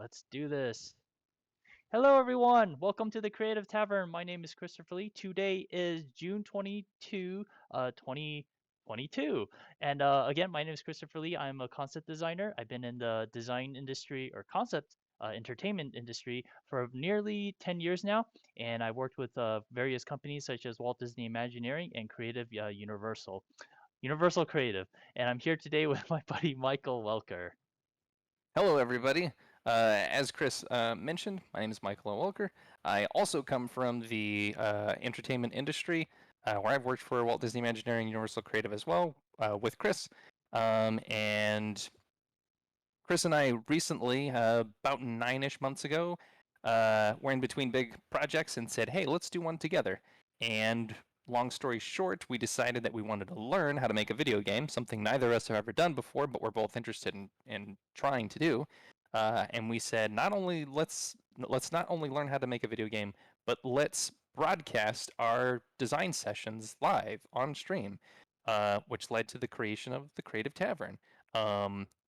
Let's do this. Hello, everyone. Welcome to the Creative Tavern. My name is Christopher Lee. Today is June 22, 2022. And again, my name is Christopher Lee. I'm a concept designer. I've been in the design industry or concept entertainment industry for nearly 10 years now. And I worked with various companies such as Walt Disney Imagineering and Creative Universal Creative. And I'm here today with my buddy Michael Welker. Hello, everybody. As Chris mentioned, my name is Michael Welker. I also come from the entertainment industry, where I've worked for Walt Disney Imagineering, Universal Creative as well, with Chris. And Chris and I recently, about 9-ish months ago, were in between big projects and said, hey, let's do one together. And long story short, we decided that we wanted to learn how to make a video game, something neither of us have ever done before, but we're both interested in trying to do. And we said, let's not only learn how to make a video game, but let's broadcast our design sessions live on stream, which led to the creation of the Creative Tavern,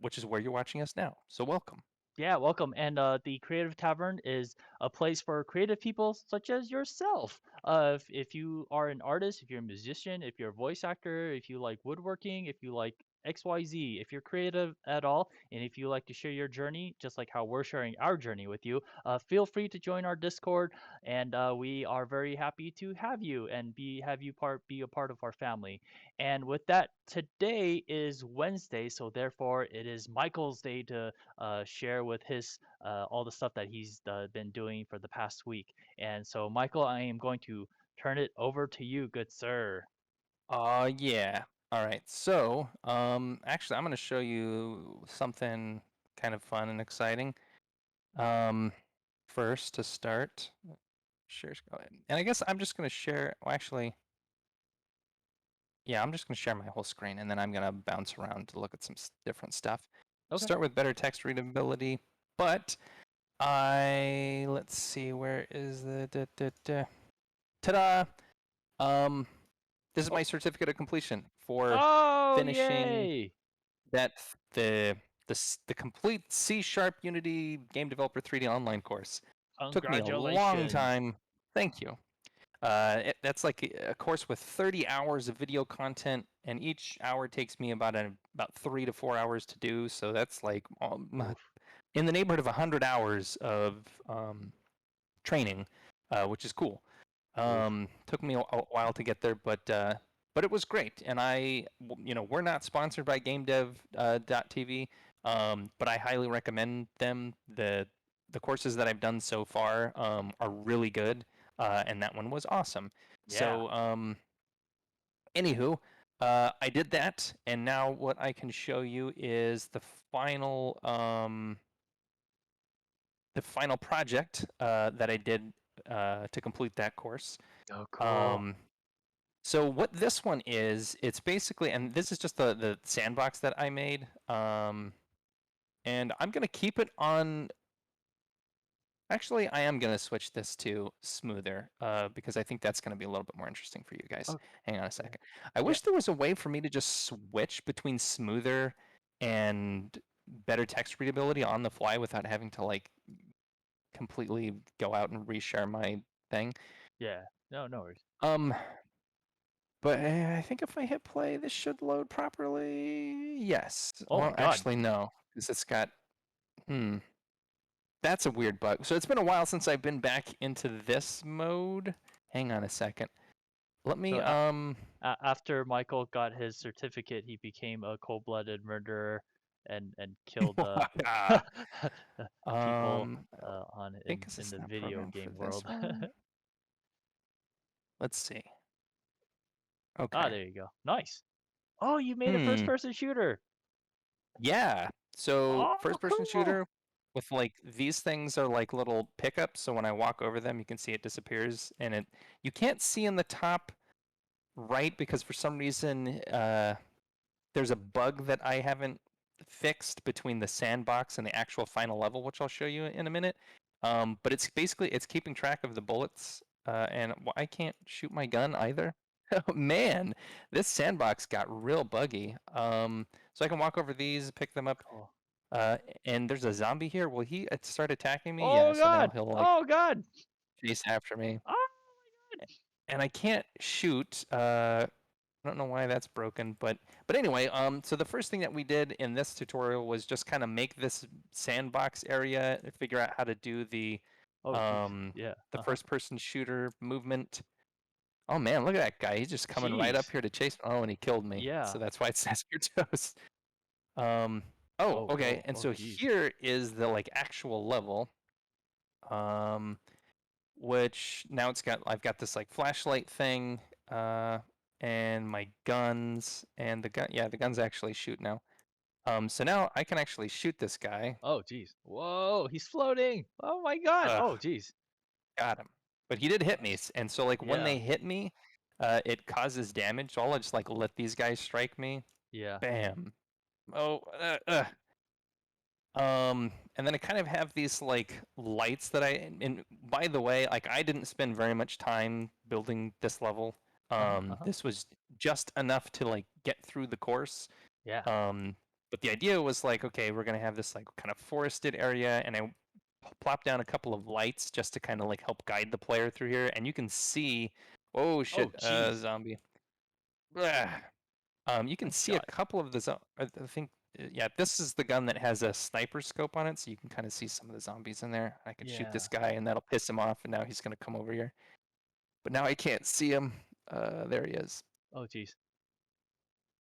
which is where you're watching us now. So welcome. Yeah, welcome. And the Creative Tavern is a place for creative people such as yourself. If you are an artist, if you're a musician, if you're a voice actor, if you like woodworking, if you like XYZ, if you're creative at all, and if you like to share your journey, just like how we're sharing our journey with you, feel free to join our Discord, and we are very happy to have you and be a part of our family. And with that, today is Wednesday, so therefore it is Michael's day to share with his all the stuff that he's been doing for the past week. And so, Michael, I am going to turn it over to you, good sir. Yeah. All right. So, actually, I'm going to show you something kind of fun and exciting. Um, First to start, share, and I guess I'm just going to share. Well, actually, yeah, I'm just going to share my whole screen, and then I'm going to bounce around to look at some different stuff. Okay. Start with better text readability, but let's see, where is the ta-da? Um, this is Oh, my certificate of completion for oh, finishing yay! that the complete C# Unity Game Developer 3D online course. Took me a long Congratulations. time. Thank you. That's like a course with 30 hours of video content, and each hour takes me about 3 to 4 hours to do. So that's like Oof. in the neighborhood of 100 hours of training, which is cool. Oof. Took me a while to get there, but it was great. And we're not sponsored by GameDev.tv, but I highly recommend them. The courses that I've done so far are really good, and that one was awesome. Yeah. So, anywho, I did that, and now what I can show you is the final project that I did to complete that course. Oh, cool. Um, so what this one is, it's basically, and this is just the sandbox that I made, and I'm gonna keep it on. Actually, I am gonna switch this to smoother because I think that's gonna be a little bit more interesting for you guys. Oh, Hang on a yeah. second. I Yeah. wish there was a way for me to just switch between smoother and better text readability on the fly without having to like completely go out and reshare my thing. Yeah. No, no worries. Um, but I think if I hit play, this should load properly. Yes. Oh my Well, God. actually, no, because it's got. Hmm. That's a weird bug. So it's been a while since I've been back into this mode. Hang on a second. Let So me. after Michael got his certificate, he became a cold-blooded murderer and killed I people on think in this in is the not video programmed for game this world. one. Let's see. Ah, Okay. there you go. Nice. Oh, you made a Hmm. first-person shooter. Yeah. So Oh, first person cool. shooter with like these things are like little pickups. So when I walk over them, you can see it disappears, and you can't see in the top right because for some reason there's a bug that I haven't fixed between the sandbox and the actual final level, which I'll show you in a minute. But it's basically it's keeping track of the bullets, and I can't shoot my gun either. Oh, man, this sandbox got real buggy. So I can walk over these, pick them up. Cool. Uh, and there's a zombie here. Will he start attacking me? Yeah. Oh So now God! he'll like Oh God! chase after me, Oh my God! and I can't shoot. I don't know why that's broken, but anyway, so the first thing that we did in this tutorial was just kind of make this sandbox area, figure out how to do Oh jeez. um Yeah. the Uh-huh. first person shooter movement. Oh man, look at that guy. He's just coming right up Jeez. here to chase me. Oh, and he killed me. Yeah. So that's why it says your toes. Um oh, Oh, okay. oh, And oh so jeez. here is the like actual level. Um which now I've got this like flashlight thing, and my guns, and the guns actually shoot now. So now I can actually shoot this guy. Oh jeez. Whoa, he's floating. Oh my God. Ugh, Oh jeez. got him. But he did hit me, Gosh. and so like when Yeah. they hit me, it causes damage. So I'll just like let these guys strike me. Yeah. Bam. Oh, and then I kind of have these like lights that and by the way, like I didn't spend very much time building this level. Uh-huh. Uh-huh. This was just enough to like get through the course. Yeah. Um, but the idea was like, okay, we're gonna have this like kind of forested area, and I plopped down a couple of lights just to kind of like help guide the player through here, and you can see, oh shit, Oh jeez. zombie. You can My see a God. couple of I think, yeah, this is the gun that has a sniper scope on it, so you can kind of see some of the zombies in there. I can shoot Yeah. this guy, and that'll piss him off, and now he's gonna come over here. But now I can't see him. There he is. Oh jeez.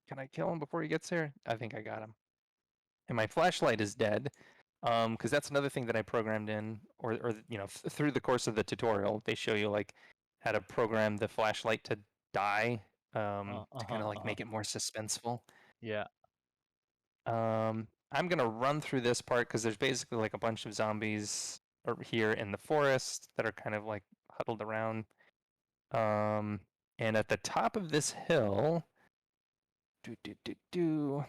Can I kill him before he gets here? I think I got him. And my flashlight is dead, because that's another thing that I programmed in, or through the course of the tutorial, they show you like how to program the flashlight to die, to kind Uh-huh. of like Uh-huh. make it more suspenseful. Yeah. I'm gonna run through this part because there's basically like a bunch of zombies here in the forest that are kind of like huddled around. Um, and at the top of this hill,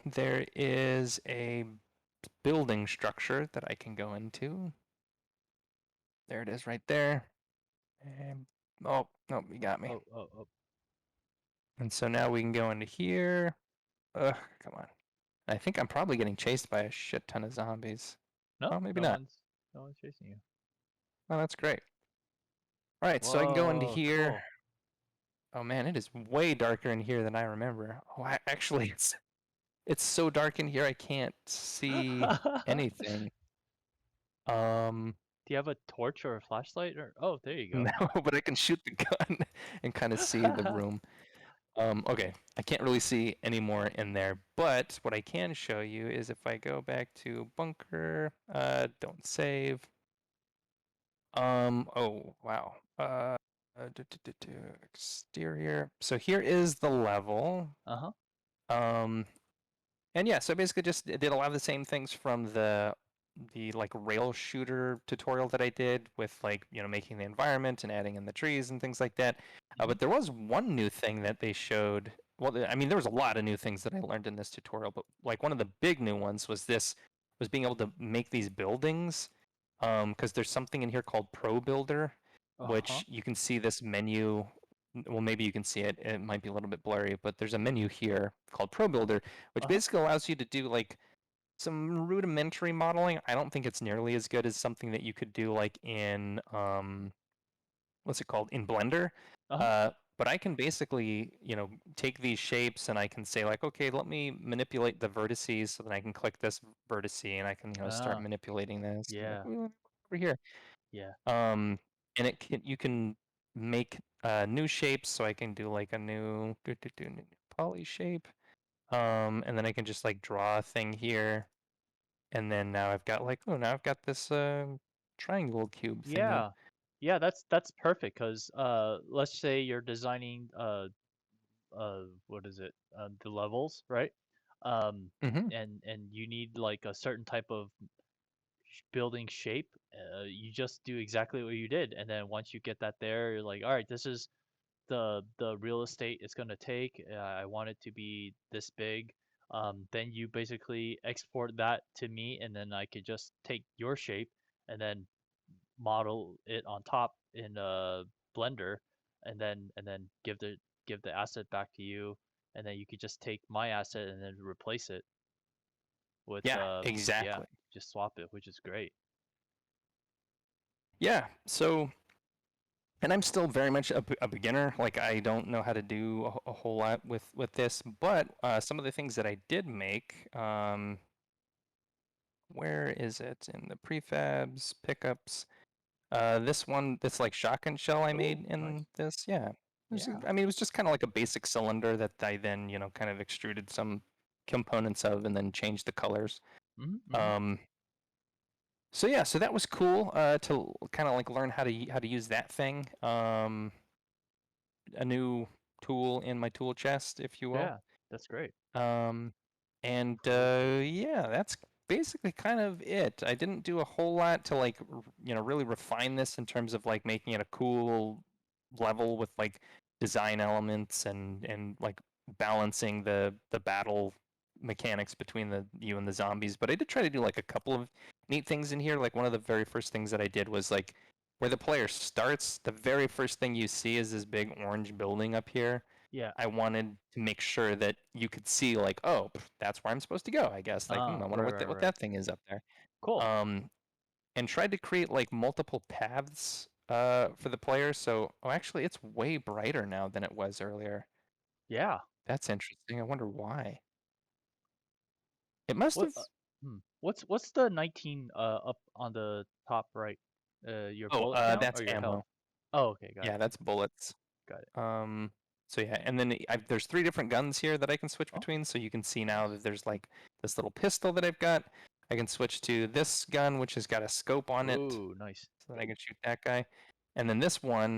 there is a building structure that I can go into. There it is right there. And oh, no, you got me. Oh, oh, oh. And so now we can go into here. Ugh, come on. I think I'm probably getting chased by a shit ton of zombies. No, Oh, maybe not. no one's chasing you. Oh, that's great. All right, so I can go into Whoa, here. cool. Oh man, it is way darker in here than I remember. Oh, actually, it's so dark in here I can't see anything. Um, Do you have a torch or a flashlight or oh, there you no, go. but I can shoot the gun and kind of see the room. Okay, I can't really see any more in there, but what I can show you is if I go back to bunker, don't save. Oh wow. Exterior. So here is the level. Uh-huh. Um, and yeah, so basically just did a lot of the same things from the like rail shooter tutorial that I did with like, making the environment and adding in the trees and things like that. Hmm. But there was one new thing that they showed. Well, I mean, there was a lot of new things that I learned in this tutorial, but like one of the big new ones was being able to make these buildings. Because there's something in here called Pro Builder, Uh-huh. which you can see this menu. Well, maybe you can see it. It might be a little bit blurry, but there's a menu here called Pro Builder, which Uh-huh. basically allows you to do like some rudimentary modeling. I don't think it's nearly as good as something that you could do like in what's it called, in Blender. Uh-huh. Uh, but I can basically, take these shapes and I can say like, okay, let me manipulate the vertices so that I can click this vertice and I can, start Ah, manipulating this. And like, yeah. over here. Yeah. Um, and you can make new shapes, so I can do like a new poly shape. And then I can just like draw a thing here, and then now I've got like, oh, now I've got this triangle cube thingy. Yeah. Yeah, that's perfect because let's say you're designing what is it? The levels, right? Um Mm-hmm. and you need like a certain type of building shape. You just do exactly what you did and then once you get that there, you're like, "All right, this is the real estate it's going to take. I want it to be this big." Then you basically export that to me, and then I could just take your shape and then model it on top in Blender, and then give the asset back to you, and then you could just take my asset and then replace it. with Yeah, yeah, exactly. just swap it, which is great. Yeah. So, and I'm still very much a beginner. Like I don't know how to do a whole lot with this, but some of the things that I did make, where is it in the prefabs pickups? This one, this like shotgun shell I Oh, made nice. in this, yeah. Yeah. I mean, it was just kind of like a basic cylinder that I then, kind of extruded some components of and then changed the colors. Mm-hmm. Um, so yeah, so that was cool to kind of like learn how to use that thing. A new tool in my tool chest, if you will. Yeah, that's great. Um, and Cool, cool. yeah, that's basically kind of it. I didn't do a whole lot to like, really refine this in terms of like making it a cool level with like design elements and like balancing the battle mechanics between you and the zombies. But I did try to do like a couple of neat things in here. Like one of the very first things that I did was like where the player starts, the very first thing you see is this big orange building up here. Yeah. I wanted to make sure that you could see like, oh, that's where I'm supposed to go, I guess. Like, I wonder Right, what right, what right. that thing is up there. Cool. Um, and tried to create like multiple paths for the player. So, oh, actually, it's way brighter now than it was earlier. Yeah. That's interesting. I wonder why. It must What have. what's the 19 up on the top right? Your Oh, bullet count that's or your health? ammo. Oh, okay, got it. Yeah, that's bullets. Got it. Um, so yeah, and then there's 3 different guns here that I can switch Oh, between. So you can see now nice. that there's like this little pistol that I've got. I can switch to this gun, which has got a scope on it, Ooh, nice. so that I can shoot that guy. And then this one,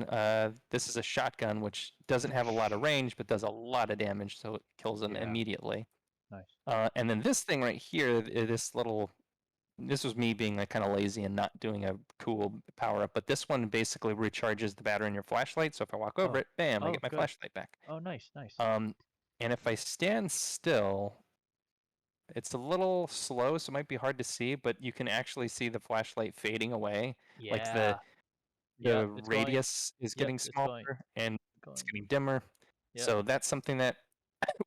this is a shotgun, which doesn't have a lot of range, but does a lot of damage, so it kills them Yeah, immediately. nice. And then this thing right here, this was me being like kind of lazy and not doing a cool power up, but this one basically recharges the battery in your flashlight. So if I walk over Oh, it, bam, I oh, get my good. flashlight back. Oh, nice, nice. Um, and if I stand still, it's a little slow, so it might be hard to see, but you can actually see the flashlight fading away. Like Yeah. the Yep, it's going. radius is Yep, getting it's smaller and it's going. getting dimmer. Yep. So that's something that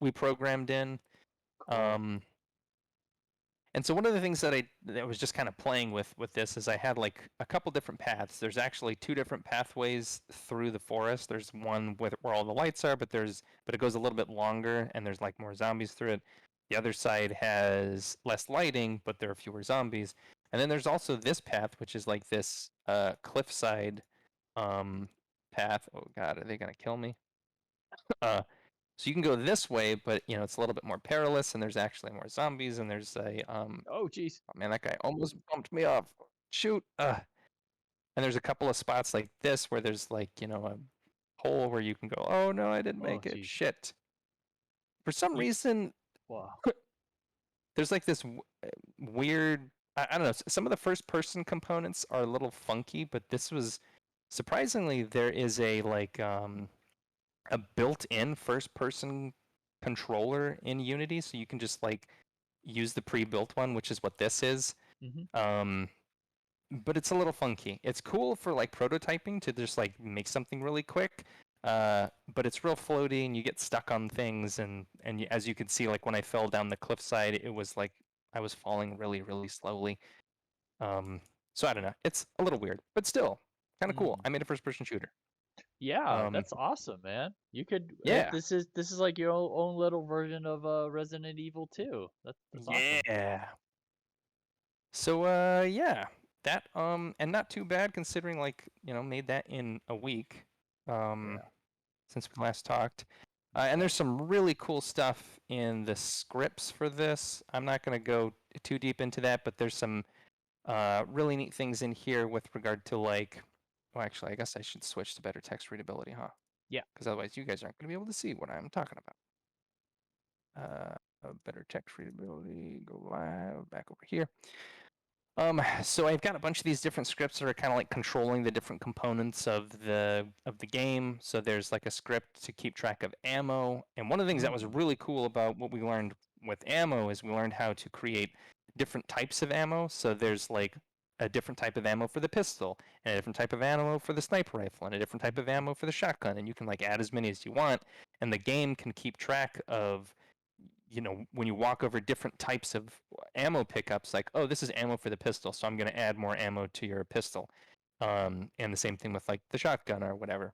we programmed in. Cool. Um, And so one of the things that was just kind of playing with this is I had like a couple different paths. There's actually 2 different pathways through the forest. There's one where all the lights are, but it goes a little bit longer and there's like more zombies through it. The other side has less lighting, but there are fewer zombies. And then there's also this path, which is like this cliffside um, path. Oh God, are they gonna kill me? Uh, so you can go this way, but it's a little bit more perilous, and there's actually more zombies, and there's a Oh, jeez. oh man, that guy almost bumped me off. Shoot. And there's a couple of spots like this where there's like, a hole where you can go, oh no, I didn't Oh, make it. jeez. Shit. For some Ye- reason, Wow. there's like this weird, I don't know, some of the first person components are a little funky, but this was surprisingly, there is a built-in first person controller in Unity, so you can just like use the pre-built one, which is what this is. Mhm. Um, but it's a little funky. It's cool for like prototyping to just like make something really quick. But it's real floaty and you get stuck on things and as you can see, like when I fell down the cliffside, it was like I was falling really, really slowly. Um, so I don't know. It's a little weird, but still kind of cool. Mm. I made a first person shooter. Yeah, Um, that's awesome, man. You could yeah. this is like your own little version of Resident Evil 2. That's awesome. Yeah. So yeah. That and not too bad considering like, made that in a week. Um Yeah. since we last talked. And Yeah. there's some really cool stuff in the scripts for this. I'm not going to go too deep into that, but there's some really neat things in here with regard to like, well, actually, I guess I should switch to better text readability, huh? Yeah. Because otherwise, you guys aren't going to be able to see what I'm talking about. Better text readability, go live, back over here. So I've got a bunch of these different scripts that are kind of like controlling the different components of the game. So there's like a script to keep track of ammo. And one of the things that was Mm. really cool about what we learned with ammo is we learned how to create different types of ammo. So there's like a different type of ammo for the pistol, and a different type of ammo for the sniper rifle, and a different type of Mhm. ammo for the shotgun. And you can like add as many as you want, and the game can keep track of when you walk over different types of ammo pickups, like, oh, this is ammo for the pistol, so I'm going to add more ammo to your pistol. And the same thing with like the shotgun or whatever.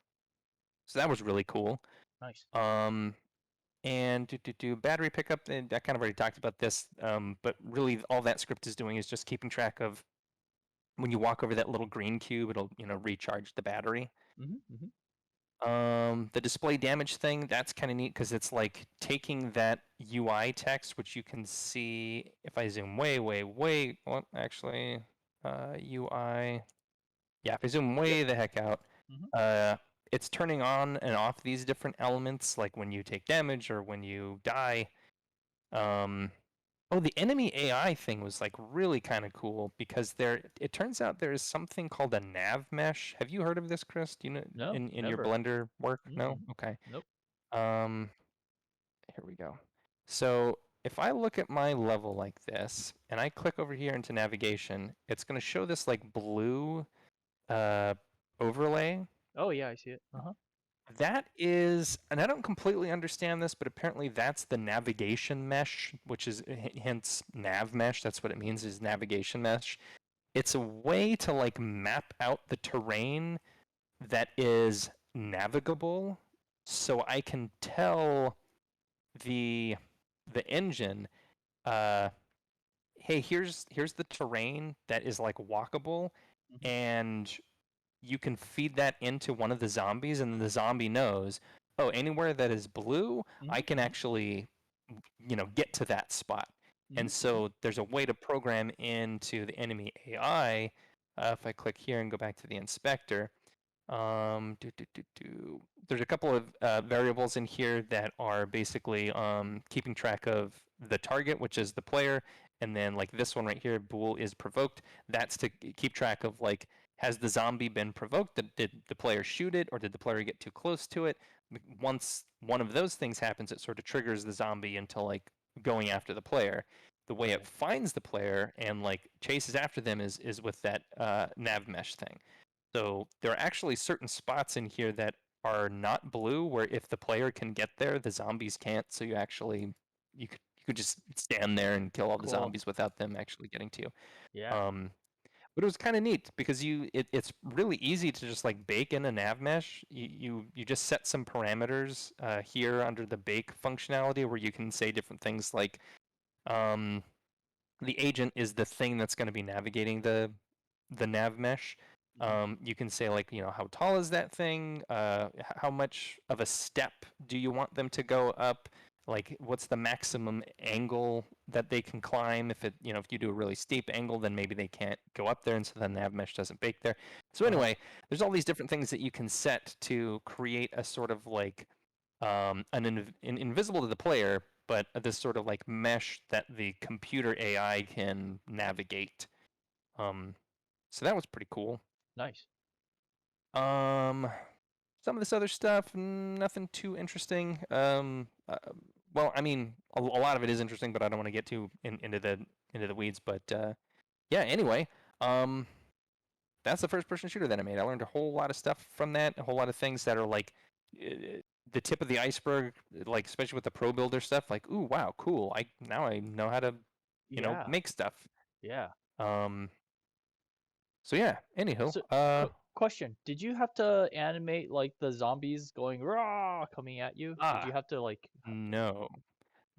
So that was really cool. Nice. And do battery pickup. And I kind of already talked about this, but really all that script is doing is just keeping track of when you walk over that little green cube, it'll recharge the battery. Mm-hmm. The display damage thing, that's kind of neat because it's like taking that UI text, which you can see if I zoom way, way, way. Well, actually, UI. Yeah, if I zoom Yep. way the heck out, Mm-hmm. uh, it's turning on and off these different elements, like when you take damage or when you die. Um, Oh, the enemy AI thing was like really kind of cool because it turns out there is something called a NavMesh. Have you heard of this, Chris? Do you know No, in your never. Blender work? No? Mm-mm. Okay. Nope. Um, Here we go. So if I look at my level like this and I click over here into navigation, it's going to show this like blue uh, overlay. Oh yeah, I see it. Uh-huh. That is, and I don't completely understand this, but apparently that's the navigation mesh, which is hence nav mesh. That's what it means is navigation mesh. It's a way to like map out the terrain that is navigable, so I can tell the engine, uh, hey, here's the terrain that is like walkable, Mm-hmm. and you can feed that into one of the zombies, and the zombie knows, oh, anywhere that is blue, I can Mm-hmm. actually, get to that spot. And Mm-hmm. so there's a way to program into the enemy AI. If I click here and go back to the inspector, there's a couple of variables in here that are basically keeping track of the target, which is the player, and then like this one right here, bool is provoked. That's to keep track of like, has the zombie been provoked? Did the player shoot it, or did the player get too close to it? Once one of those things happens, it sort of triggers the zombie into like going after the player. The way it Right. finds the player and like chases after them is with that nav mesh thing. So there are actually certain spots in here that are not blue, where if the player can get there, the zombies can't. So you could just stand there and kill all the Cool. zombies without them actually getting to you. Yeah. Um, but it was kind of neat because it's really easy to just like bake in a nav mesh. You just set some parameters here under the bake functionality where you can say different things like um, the agent is the thing that's going to be navigating the nav mesh. Mm-hmm. You can say like, how tall is that thing? How much of a step do you want them to go up? Like, what's the maximum angle that they can climb? If you do a really steep angle, then maybe they can't go up there, and so then the nav mesh doesn't bake there. So Uh-huh. anyway, there's all these different things that you can set to create a sort of like an invisible to the player, but this sort of like mesh that the computer AI can navigate. Um, so that was pretty cool. Nice. Um, some of this other stuff, nothing too interesting. Well, I mean, a lot of it is interesting, but I don't want to get too into the weeds. But yeah, anyway, um, that's the first person shooter that I made. I learned a whole lot of stuff from that, a whole lot of things that are like the tip of the iceberg, like especially with the pro builder stuff. Like, ooh, wow, cool. I know how to, Yeah. make stuff. Yeah. Um, so yeah. Anywho, So, question: did you have to animate like the zombies going raw coming at you? Did ah, you have to like? no.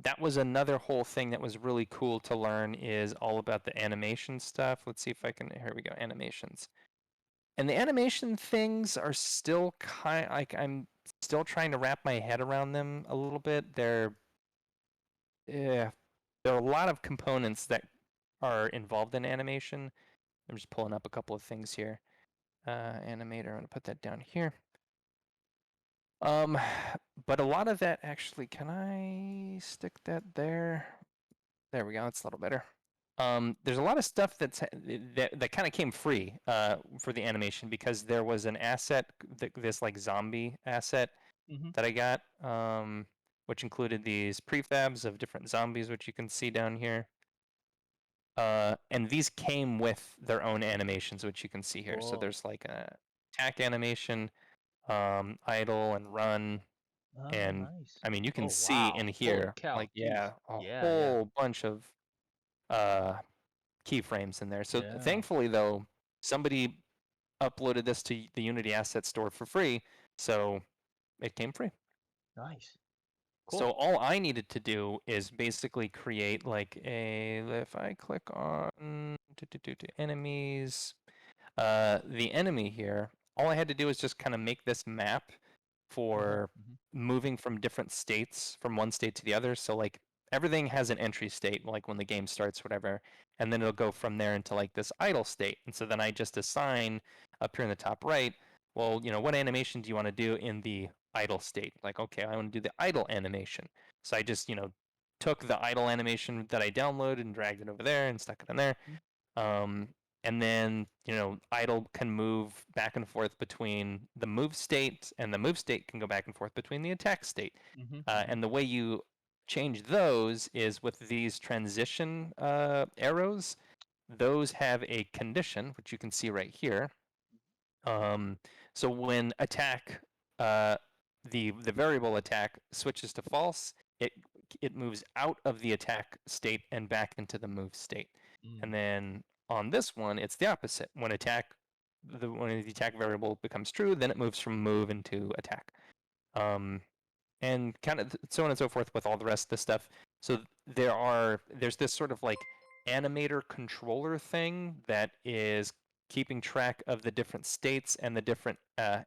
That was another whole thing that was really cool to learn is all about the animation stuff. Let's see if I can. Here we go, animations. And the animation things are still kind like I'm still trying to wrap my head around them a little bit. Yeah, there are a lot of components that are involved in animation. I'm just pulling up a couple of things here. Animator, I'm gonna put that down here. Um, but a lot of that actually, can I stick that there? There we go. That's a little better. There's a lot of stuff that kind of came free for the animation because there was an asset, this like zombie asset Mm-hmm. that I got, which included these prefabs of different zombies, which you can see down here. And these came with their own animations, which you can see here. So Whoa. there's like a attack animation, idle and run. Oh, And nice. I mean, you can Oh, see wow. and Holy hear, cow. like, Jeez. yeah, a Yeah, yeah, whole bunch of uh, keyframes in there. So yeah. thankfully, though, somebody uploaded this to the Unity Asset Store for free, so it came free. Nice. So Cool. all I needed to do is basically create like a, if I click on enemies, the enemy here, all I had to do is just kind of make this map Mm-hmm, for mm-hmm, moving from different states, from one state to the other. So like everything has an entry state, like when the game starts, whatever, and then it'll go from there into like this idle state. And so then I just assign up here in the top right, well, what animation do you want to do in the idle state? Like, okay, I want to do the idle animation. So I just, took the idle animation that I downloaded and dragged it over there and stuck it in there. Um, and then, idle can move back and forth between the move state, and the move state can go back and forth between the attack state. mm-hmm, mm-hmm, And the way you change those is with these transition arrows. Those have a condition, which you can see right here. Um, so when attack, uh, the variable attack switches to false, it it moves out of the attack state and back into the move state. mm. And then on this one, it's the opposite. When the attack variable becomes true, then it moves from move into attack. Um, and kind of so on and so forth with all the rest of the stuff. So there's this sort of like animator controller thing that is keeping track of the different states and the different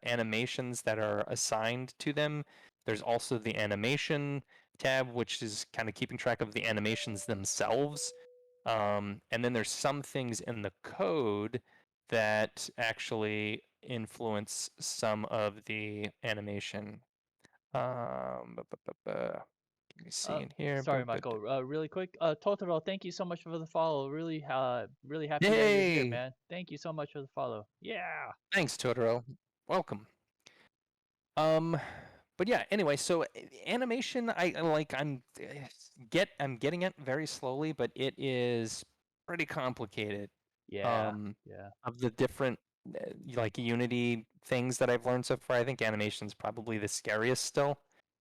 animations that are assigned to them. There's also the animation tab, which is kind of keeping track of the animations themselves. And then there's some things in the code that actually influence some of the animation. Let me see in here. Sorry, Michael. Really quick. Totoro, thank you so much for the follow. Really, really happy that you're here, Yay! man. Thank you so much for the follow. Yeah. Thanks, Totoro. Welcome. Um, but yeah. Anyway, so animation, I like. I'm getting it very slowly, but it is pretty complicated. Yeah. Um, Yeah. of the different like Unity things that I've learned so far, I think animation's probably the scariest still.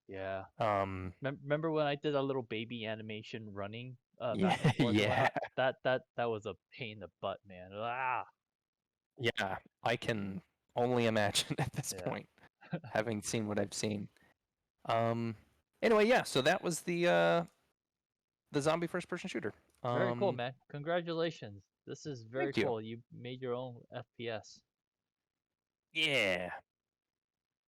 Yeah. Um, Remember when I did a little baby animation running yeah, back and forth and yeah, whatnot? That was a pain in the butt, man. Ah. yeah. I can only imagine at this Yeah. point, having seen what I've seen. Um, anyway, yeah. So that was the zombie first-person shooter. Very cool, Um, man. Congratulations. This is very thank you. cool. You made your own FPS. Yeah.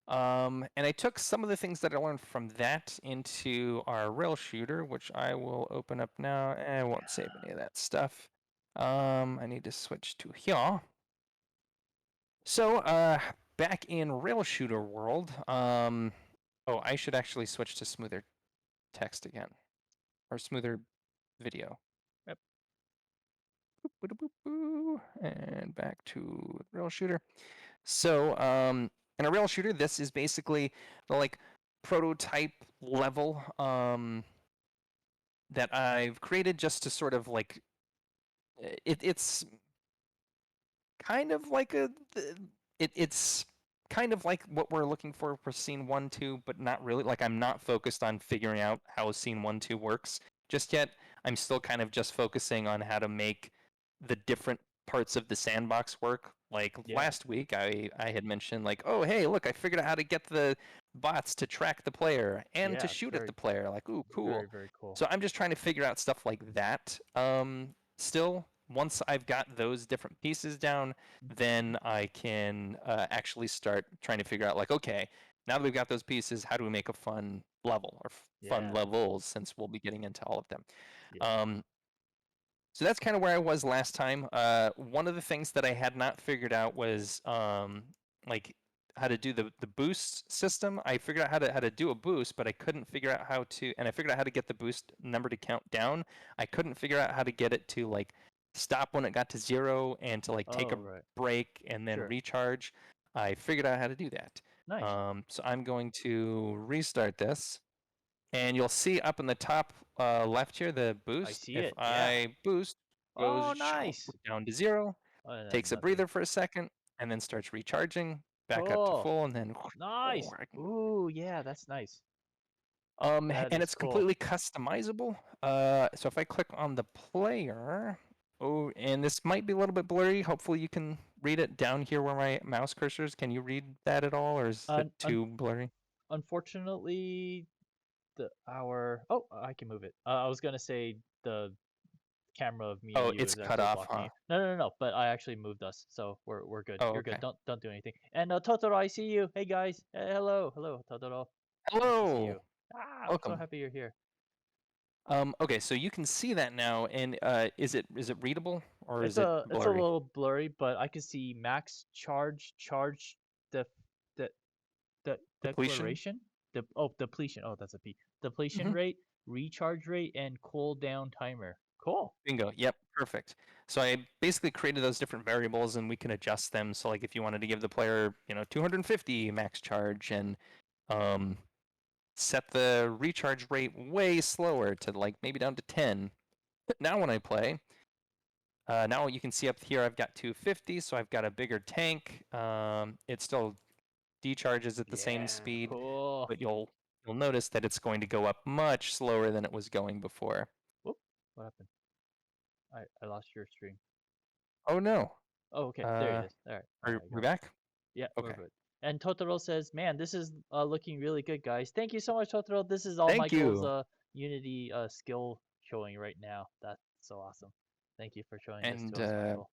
And I took some of the things that I learned from that into our rail shooter, which I will open up now. I won't save any of that stuff. I need to switch to here. So, back in rail shooter world, oh, I should actually switch to smoother text again, or smoother video. Yep. And back to rail shooter. So, in a rail shooter, this is basically the like prototype level that I've created just to sort of like it's kind of like it's kind of like what we're looking for scene 1 2, but not really. Like I'm not focused on figuring out how scene 1 2 works just yet. I'm still kind of just focusing on how to make the different parts of the sandbox work. Like Yeah. last week I had mentioned like, oh hey, look, I figured out how to get the bots to track the player and to Yeah. shoot at Very, the player. Like, ooh, very, cool. very cool. So I'm just trying to figure out stuff like that. Still, once I've got those different pieces down, then I can actually start trying to figure out like, okay, now that we've got those pieces, how do we make a fun level or fun Yeah. levels, since we'll be getting into all of them. Yeah. Um, so that's kind of where I was last time. One of the things that I had not figured out was like how to do the boost system. I figured out how to do a boost, but I couldn't figure out how to, and I figured out how to get the boost number to count down. I couldn't figure out how to get it to like stop when it got to 0 and to like take a Oh, right. break and then Sure. recharge. I figured out how to do that. Nice. So I'm going to restart this. And you'll see up in the top left here, the I boost. see If it. Yeah. I boost, goes Oh, nice. down to 0, Oh, and then takes a nothing. breather for a second, and then starts recharging. back up to Cool. full, and then Nice. I can. Ooh, yeah, that's nice. That And is it's cool. completely customizable. So if I click on the player, oh, and this might be a little bit blurry. Hopefully you can read it down here where my mouse cursor is. Can you read that at all, or is it Un un too blurry? Unfortunately, I can move it. I was gonna say the camera of me and Oh, you it's is cut actually off, blocking huh? it. No, no, no, no. But I actually moved us, so we're good. Oh, You're good. okay. Don't do anything. And Totoro, I see you. Hey guys. Hello, hello, Totoro. Nice to see Hello, you. Ah, I'm so welcome. happy you're here. Okay, so you can see that now, and is it readable or It's is it a blurry? little blurry, but I can see max charge, def, de, Depletion. declaration, depletion. Oh, that's a P. Depletion Hmm. rate, recharge rate, and cooldown timer. Cool. Bingo. Yep, perfect. So I basically created those different variables, and we can adjust them. So like if you wanted to give the player, 250 max charge, and um, set the recharge rate way slower to like maybe down to 10. Now when I play, now you can see up here I've got 250, so I've got a bigger tank. It still decharges at the same Yeah, speed, cool. but you'll notice that it's going to go up much slower than it was going before. Whoop, what happened? I lost your stream. Oh no. Oh, okay, there it Uh, is. All right, are I we got it. back? Yeah, we're Okay. good. And Totoro says, "Man, this is looking really good, guys. Thank you so much, Totoro. This is all Thank Michael's you. Unity skill showing right now. That's so awesome. Thank you for showing this And to us, Michael."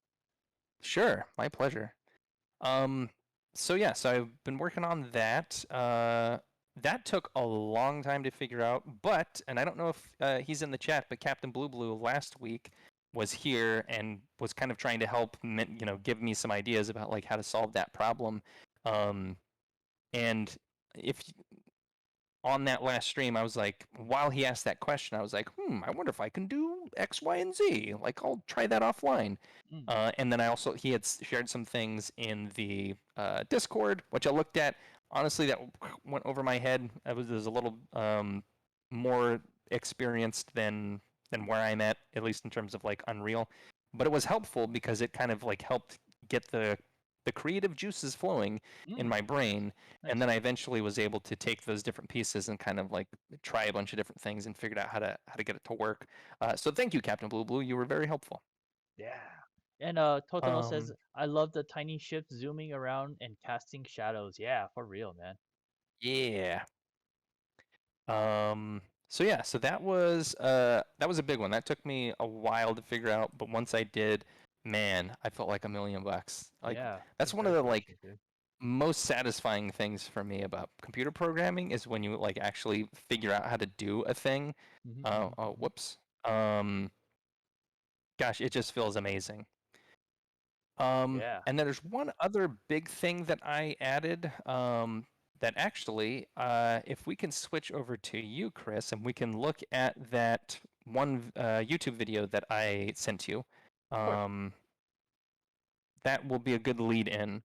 sure, my pleasure. Um, so yeah, so I've been working on that. That took a long time to figure out, but and I don't know if he's in the chat, but Captain Blue Blue last week was here and was kind of trying to help, give me some ideas about like how to solve that problem. Um, and if on that last stream, I was like, while he asked that question, I was like, I wonder if I can do X, Y, and Z. Like, I'll try that offline. Mm, And then he had shared some things in the Discord, which I looked at. Honestly, that went over my head. Was a little more experienced than where I'm at least in terms of like Unreal. But it was helpful because it kind of like helped get the creative juices flowing in mm, my brain, and nice. then I eventually was able to take those different pieces and kind of like try a bunch of different things and figured out how to get it to work. So thank you, Captain Blue Blue. You were very helpful. Yeah. And Totoro says, Um, "I love the tiny ship zooming around and casting shadows." Yeah, for real, man. yeah. So yeah, so that was a big one. That took me a while to figure out, but once I did, man, I felt like $1,000,000. Like Yeah, that's one of the like congratulations, dude. most satisfying things for me about computer programming is when you like actually figure out how to do a thing. Hmm, Oh, hmm. whoops. Gosh, it just feels amazing. Yeah. And then there's one other big thing that I added. That actually, if we can switch over to you, Chris, and we can look at that one YouTube video that I sent you, Of course. um, that will be a good lead in.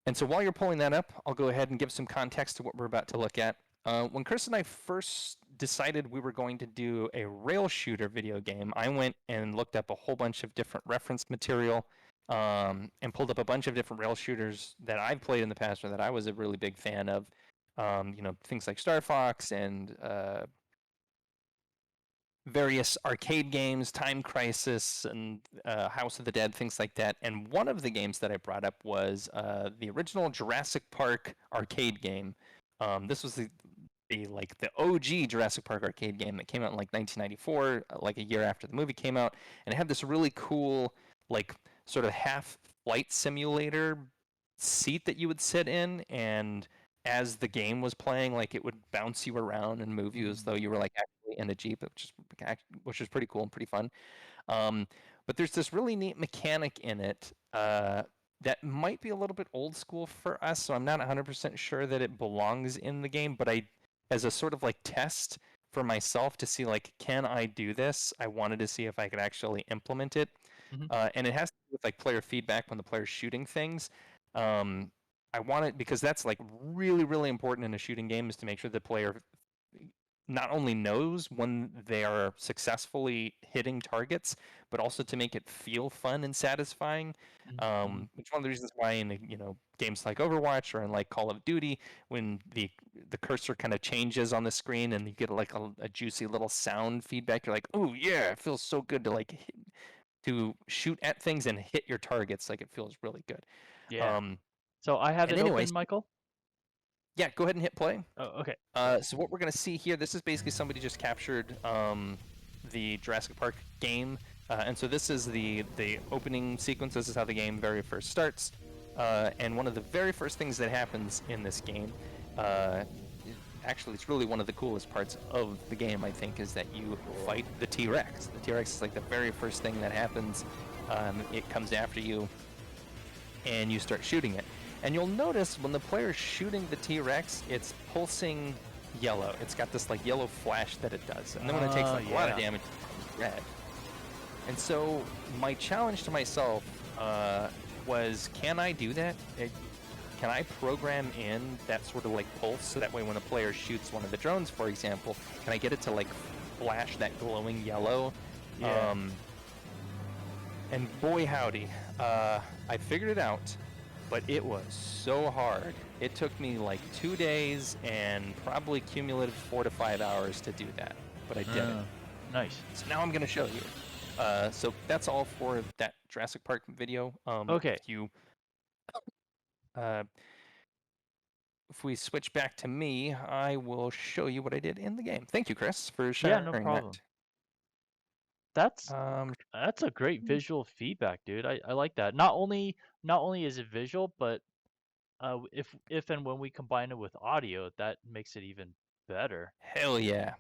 And so while you're pulling that up, I'll go ahead and give some context to what we're about to look at. When Chris and I first decided we were going to do a rail shooter video game, I went and looked up a whole bunch of different reference material, and pulled up a bunch of different rail shooters that I've played in the past or that I was a really big fan of. Things like Star Fox and various arcade games, Time Crisis, and House of the Dead, things like that. And one of the games that I brought up was the original Jurassic Park arcade game. This was the OG Jurassic Park arcade game that came out in like 1994, like a year after the movie came out, and it had this really cool like sort of half flight simulator seat that you would sit in, and as the game was playing, like it would bounce you around and move you as though Mm, you were like actually in a jeep, which is pretty cool and pretty fun. Um, but there's this really neat mechanic in it that might be a little bit old school for us, so I'm not 100% sure that it belongs in the game. But as a sort of like test for myself to see like, can I do this? I wanted to see if I could actually implement it, hmm. and it has to do with like player feedback when the player's shooting things. Um, I want it because that's like really, really important in a shooting game is to make sure the player not only knows when they are successfully hitting targets, but also to make it feel fun and satisfying. Mm-hmm. Which is one of the reasons why in games like Overwatch or in like Call of Duty, when the cursor kind of changes on the screen and you get like a juicy little sound feedback, you're like, oh yeah, it feels so good to to shoot at things and hit your targets. Like it feels really good. Yeah. Um, So I have and it anyways, open, Michael. yeah, go ahead and hit play. Oh, okay. So what we're going to see here, this is basically somebody just captured the Jurassic Park game. And so this is the opening sequence. This is how the game very first starts. And one of the very first things that happens in this game, actually it's really one of the coolest parts of the game, I think, is that you fight the T-Rex. The T-Rex is like the very first thing that happens. It comes after you, and you start shooting it. And you'll notice when the player's shooting the T-Rex, it's pulsing yellow. It's got this like yellow flash that it does. And then when it takes like a lot of damage, it becomes red. And so my challenge to myself was, can I do that? Can I program in that sort of like pulse so that way when a player shoots one of the drones, for example, can I get it to like flash that glowing yellow? Yeah. And boy howdy, I figured it out. But it was so hard. It took me like 2 days and probably cumulative 4 to 5 hours to do that. But I did it. Nice. So now I'm going to show you. So that's all for that Jurassic Park video. Okay. If we switch back to me, I will show you what I did in the game. Thank you, Chris, for Yeah, sharing no that. problem. That's Um, that's a great visual feedback, dude. I like that. Not only is it visual, but if and when we combine it with audio, that makes it even better. Hell yeah.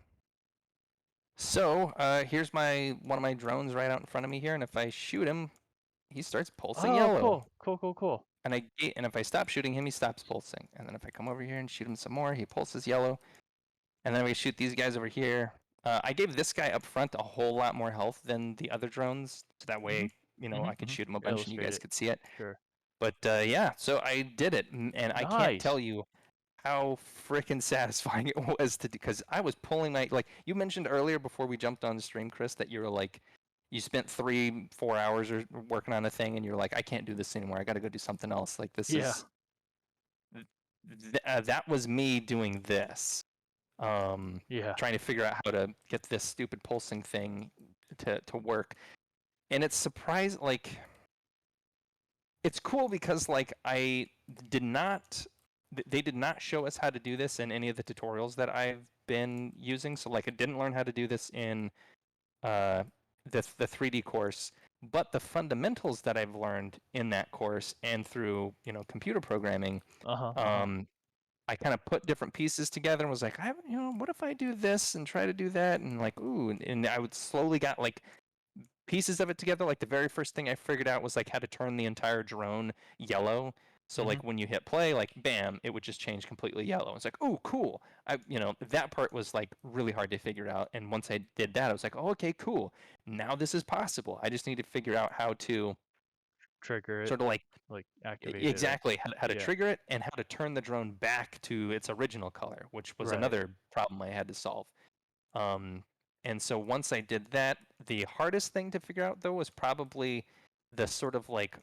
So here's one of my drones right out in front of me here, and if I shoot him, he starts pulsing Oh, yellow. cool. And if I stop shooting him, he stops pulsing. And then if I come over here and shoot him some more, he pulses yellow. And then we shoot these guys over here. I gave this guy up front a whole lot more health than the other drones, so that way, I could shoot him a bunch and you Illustrate guys it. could see it. Sure. But yeah, so I did it, and I can't Nice. tell you how freaking satisfying it was to do, because I was pulling my, like you mentioned earlier before we jumped on the stream, Chris, that you were like, you spent 3-4 hours or working on a thing and you're like, I can't do this anymore, I got to go do something else. Like this Yeah. is that was me doing this, Yeah. trying to figure out how to get this stupid pulsing thing to work. And it's surprised, like it's cool because like did not they did not show us how to do this in any of the tutorials that I've been using. So like I didn't learn how to do this in the 3D course, but the fundamentals that I've learned in that course and through computer programming, Uh-huh. I kind of put different pieces together and was like, what if I do this and try to do that, and like, ooh, and I would slowly got like pieces of it together. Like the very first thing I figured out was like how to turn the entire drone yellow. So like when you hit play, like bam, it would just change completely yellow. It's like, oh, cool. That part was like really hard to figure out. And once I did that, I was like, oh, okay, cool. Now this is possible. I just need to figure out how to Trigger it, sort of like activate it, or exactly how to yeah. trigger it and how to turn the drone back to its original color, which was Right. another problem I had to solve. Um, and so once I did that, the hardest thing to figure out though was probably the sort of like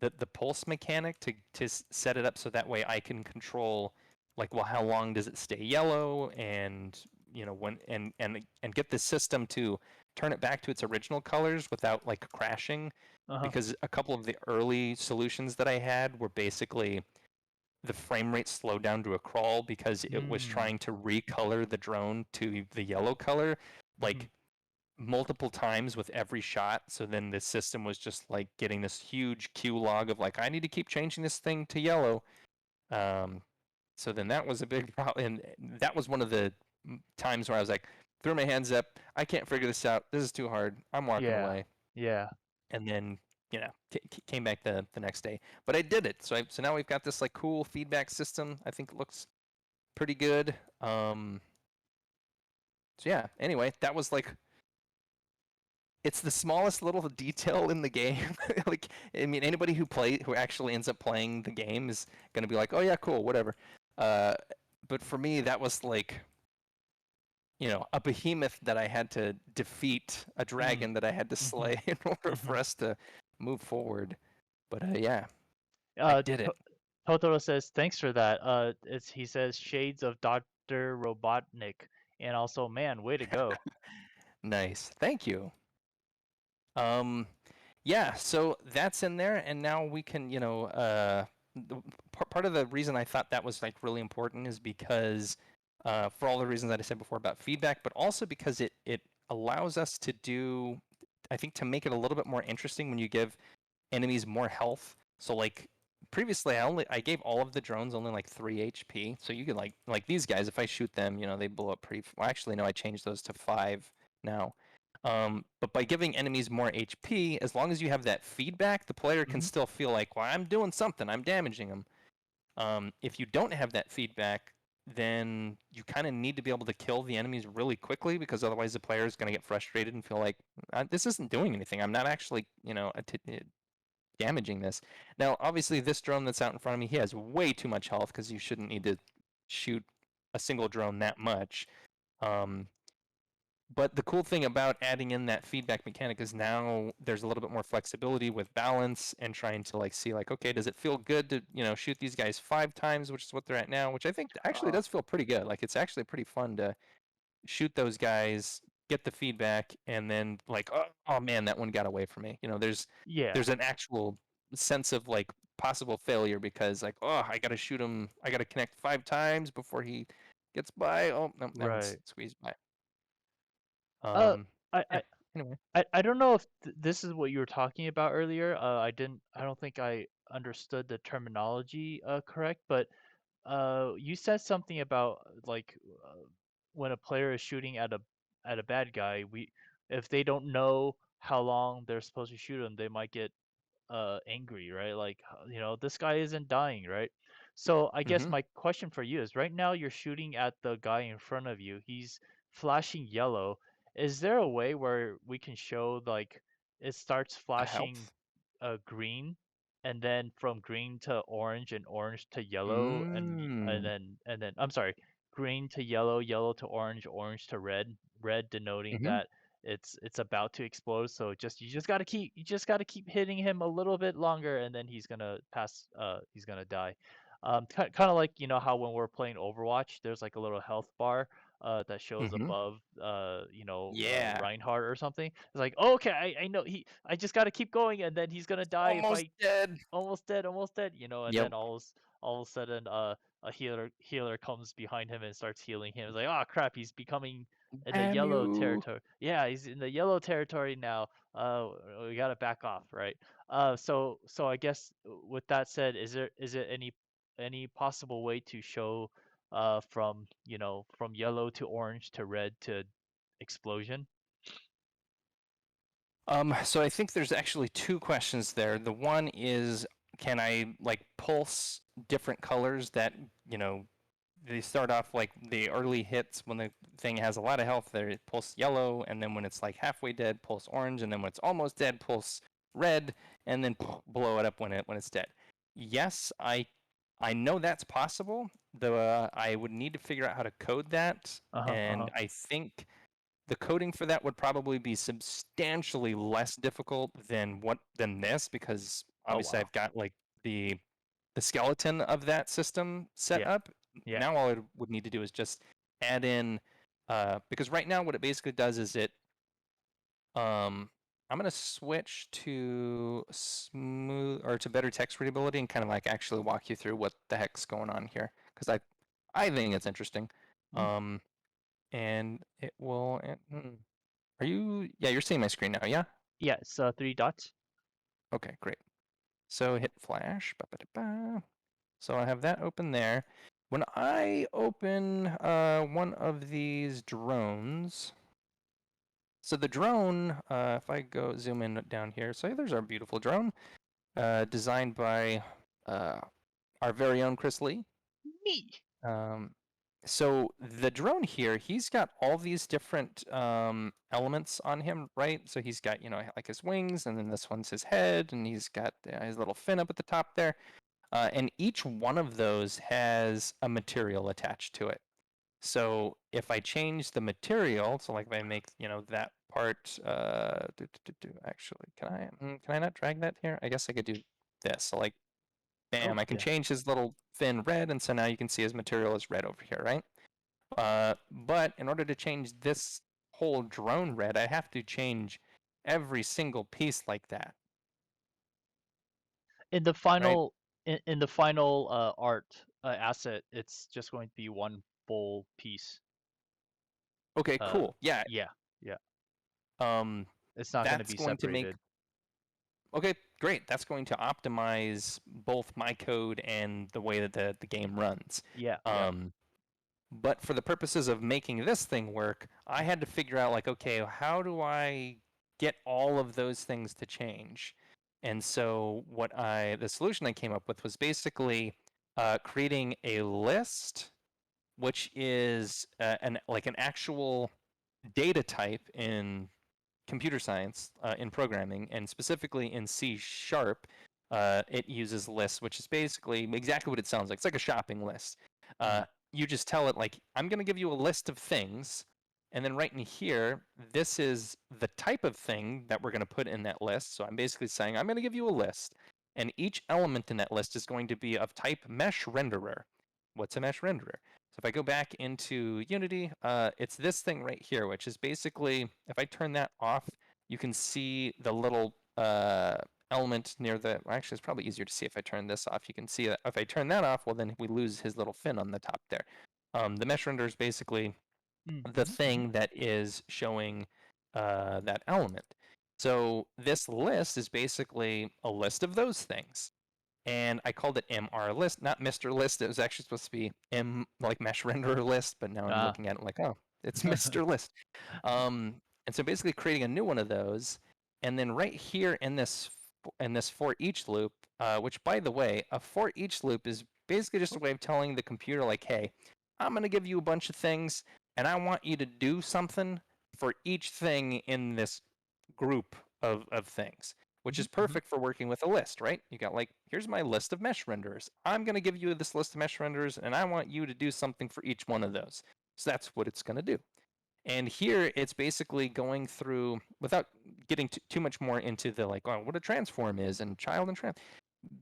the pulse mechanic to set it up so that way I can control like, well, how long does it stay yellow, and when and get the system to turn it back to its original colors without like crashing, Uh-huh. because a couple of the early solutions that I had were basically the frame rate slowed down to a crawl because it was Mm. trying to recolor the drone to the yellow color like multiple times with every shot. So then the system was just like getting this huge queue log of like, I need to keep changing this thing to yellow. So then that was a big problem. And that was one of the times where I was like, threw my hands up. I can't figure this out. This is too hard. I'm walking Yeah. away. Yeah. And then came back the next day, but I did it. So now we've got this like cool feedback system. I think it looks pretty good. So yeah, anyway, that was like, it's the smallest little detail in the game. Like, I mean, anybody who actually ends up playing the game is gonna be like, oh yeah, cool, whatever. But for me, that was like a behemoth that I had to defeat, a Mm. dragon that I had to Mhm. slay in order for Mhm. us to move forward. But yeah, I Uh, did it. Totoro says thanks for that. He says shades of Doctor Robotnik, and also man, way to go. Nice. Thank you. Um, yeah, so that's in there, and now we can, part of the reason I thought that was like really important is because, for all the reasons that I said before about feedback, but also because it allows us to do, I think, to make it a little bit more interesting when you give enemies more health. So like previously, I gave all of the drones only like 3 HP, so you could like these guys, if I shoot them, they blow up pretty. Well, actually, no, I changed those to 5 now. But by giving enemies more HP, as long as you have that feedback, the player can Mhm. still feel like, well, I'm doing something, I'm damaging them. If you don't have that feedback, then you kind of need to be able to kill the enemies really quickly because otherwise the player is going to get frustrated and feel like this isn't doing anything. I'm not actually, damaging this. Now, obviously, this drone that's out in front of me, he has way too much health because you shouldn't need to shoot a single drone that much. Um, but the cool thing about adding in that feedback mechanic is now there's a little bit more flexibility with balance and trying to like see like, okay, does it feel good to shoot these guys 5 times, which is what they're at now, which I think actually Uh, does feel pretty good. Like it's actually pretty fun to shoot those guys, get the feedback, and then like, oh man, that one got away from me. yeah. There's an actual sense of like possible failure because like, oh, I got to shoot him, I got to connect 5 times before he gets by. Oh no, that one's Right. squeezed by. Uh, Um, I, yeah. I, Anyway. I don't know if this is what you were talking about earlier. I don't think I understood the terminology correct, but you said something about like when a player is shooting at a bad guy, if they don't know how long they're supposed to shoot him, they might get angry, right? Like, this guy isn't dying, right? So I guess Mm-hmm. my question for you is right now you're shooting at the guy in front of you. He's flashing yellow. Is there a way where we can show like it starts The flashing health. green and then from green to orange and orange to yellow Mm. and then I'm sorry, green to yellow, yellow to orange, orange to red, red denoting Mm-hmm. that it's about to explode. So you just gotta keep hitting him a little bit longer, and then he's gonna die. Kind of like how when we're playing Overwatch, there's like a little health bar that shows Mm-hmm. above Yeah. Reinhardt or something. It's like, "Oh, okay, I know I just gotta keep going, and then he's gonna die if Almost I dead. almost dead, and Yep. then all of a sudden a healer comes behind him and starts healing him. It's like, oh crap, he's becoming in the Damn yellow you. territory. Yeah, he's in the yellow territory now. We gotta back off, right? So I guess with that said, is it any possible way to show from from yellow to orange to red to explosion? So I think there's actually two questions there. The one is, can I like pulse different colors that, you know, they start off like the early hits when the thing has a lot of health there, it pulse yellow, and then when it's like halfway dead, pulse orange, and then when it's almost dead, pulse red, and then blow it up when it's dead. Yes, I know that's possible. Though I would need to figure out how to code that, Uh-huh, uh-huh. and I think the coding for that would probably be substantially less difficult than this because Oh obviously wow. I've got like the the skeleton of that system set Yeah. up. Yeah. Now all I would need to do is just add in because right now what it basically does is it um I'm gonna switch to smooth or to better text readability and kind of like actually walk you through what the heck's going on here because I think it's interesting. Mhm. Um, and it will. Are you? Yeah, you're seeing my screen now. Yeah. Yeah, it's three dots. Okay, great. So hit flash. Ba-ba-da-ba. So I have that open there. When I open one of these drones, so the drone, if I go zoom in down here, so there's our beautiful drone, designed by uh, our very own Chris Lee. Me. Um, so the drone here, he's got all these different elements on him, right? So he's got, like his wings, and then this one's his head, and he's got his little fin up at the top there. And each one of those has a material attached to it. So if I change the material, so like if I make, that part, actually, can I not drag that here? I guess I could do this. So like, Oh, bam, I can yeah. change his little fin red, and so now you can see his material is red over here, right? But in order to change this whole drone red, I have to change every single piece like that, In the right? final in the final art asset, it's just going to be one full piece. Okay, Uh, cool. Yeah, yeah, yeah. um, It's not going to that's be going to make separated. okay, great. That's going to optimize both my code and the way that the game runs. Yeah, yeah. Um, but for the purposes of making this thing work, I had to figure out like, okay, how do I get all of those things to change? And so the solution I came up with was basically creating a list, which is an actual data type in computer science, in programming, and specifically in C sharp. It uses lists, which is basically exactly what it sounds like. It's like a shopping list. Mm. You just tell it like, I'm going to give you a list of things, and then right in here, this is the type of thing that we're going to put in that list. So I'm basically saying I'm going to give you a list, and each element in that list is going to be of type mesh renderer. What's a mesh renderer? So if I go back into Unity, it's this thing right here, which is basically, if I turn that off, you can see the little element near the, well, actually it's probably easier to see if I turn this off. You can see that if I turn that off, well then we lose his little fin on the top there. The mesh render is basically the Mm-hmm, mm-hmm. thing that is showing that element. So this list is basically a list of those things, and I called it MR list, not Mr. List. It was actually supposed to be M like mesh renderer list, but now I'm Ah. looking at it like, oh, it's Mr. List. And so basically creating a new one of those, and then right here in this for each loop, which by the way, a for each loop is basically just a way of telling the computer like, hey, I'm gonna give you a bunch of things, and I want you to do something for each thing in this group of things, which Mm-hmm, is mm-hmm. perfect for working with a list, right? You got like, here's my list of mesh renderers. I'm going to give you this list of mesh renderers, and I want you to do something for each one of those. So that's what it's going to do. And here it's basically going through, without getting too much more into the like, oh, what a transform is and child and trans.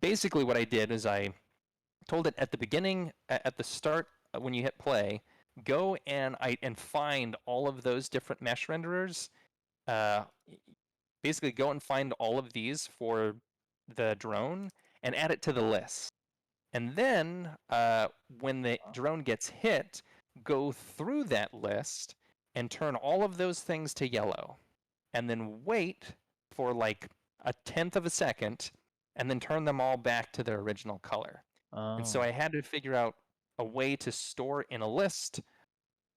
Basically, what I did is I told it at the beginning, at the start, when you hit play, go and find all of those different mesh renderers. Uh, Basically go and find all of these for the drone and add it to the list. And then when the drone gets hit, go through that list and turn all of those things to yellow. And then wait for like a tenth of a second and then turn them all back to their original color. And so Oh. I had to figure out a way to store in a list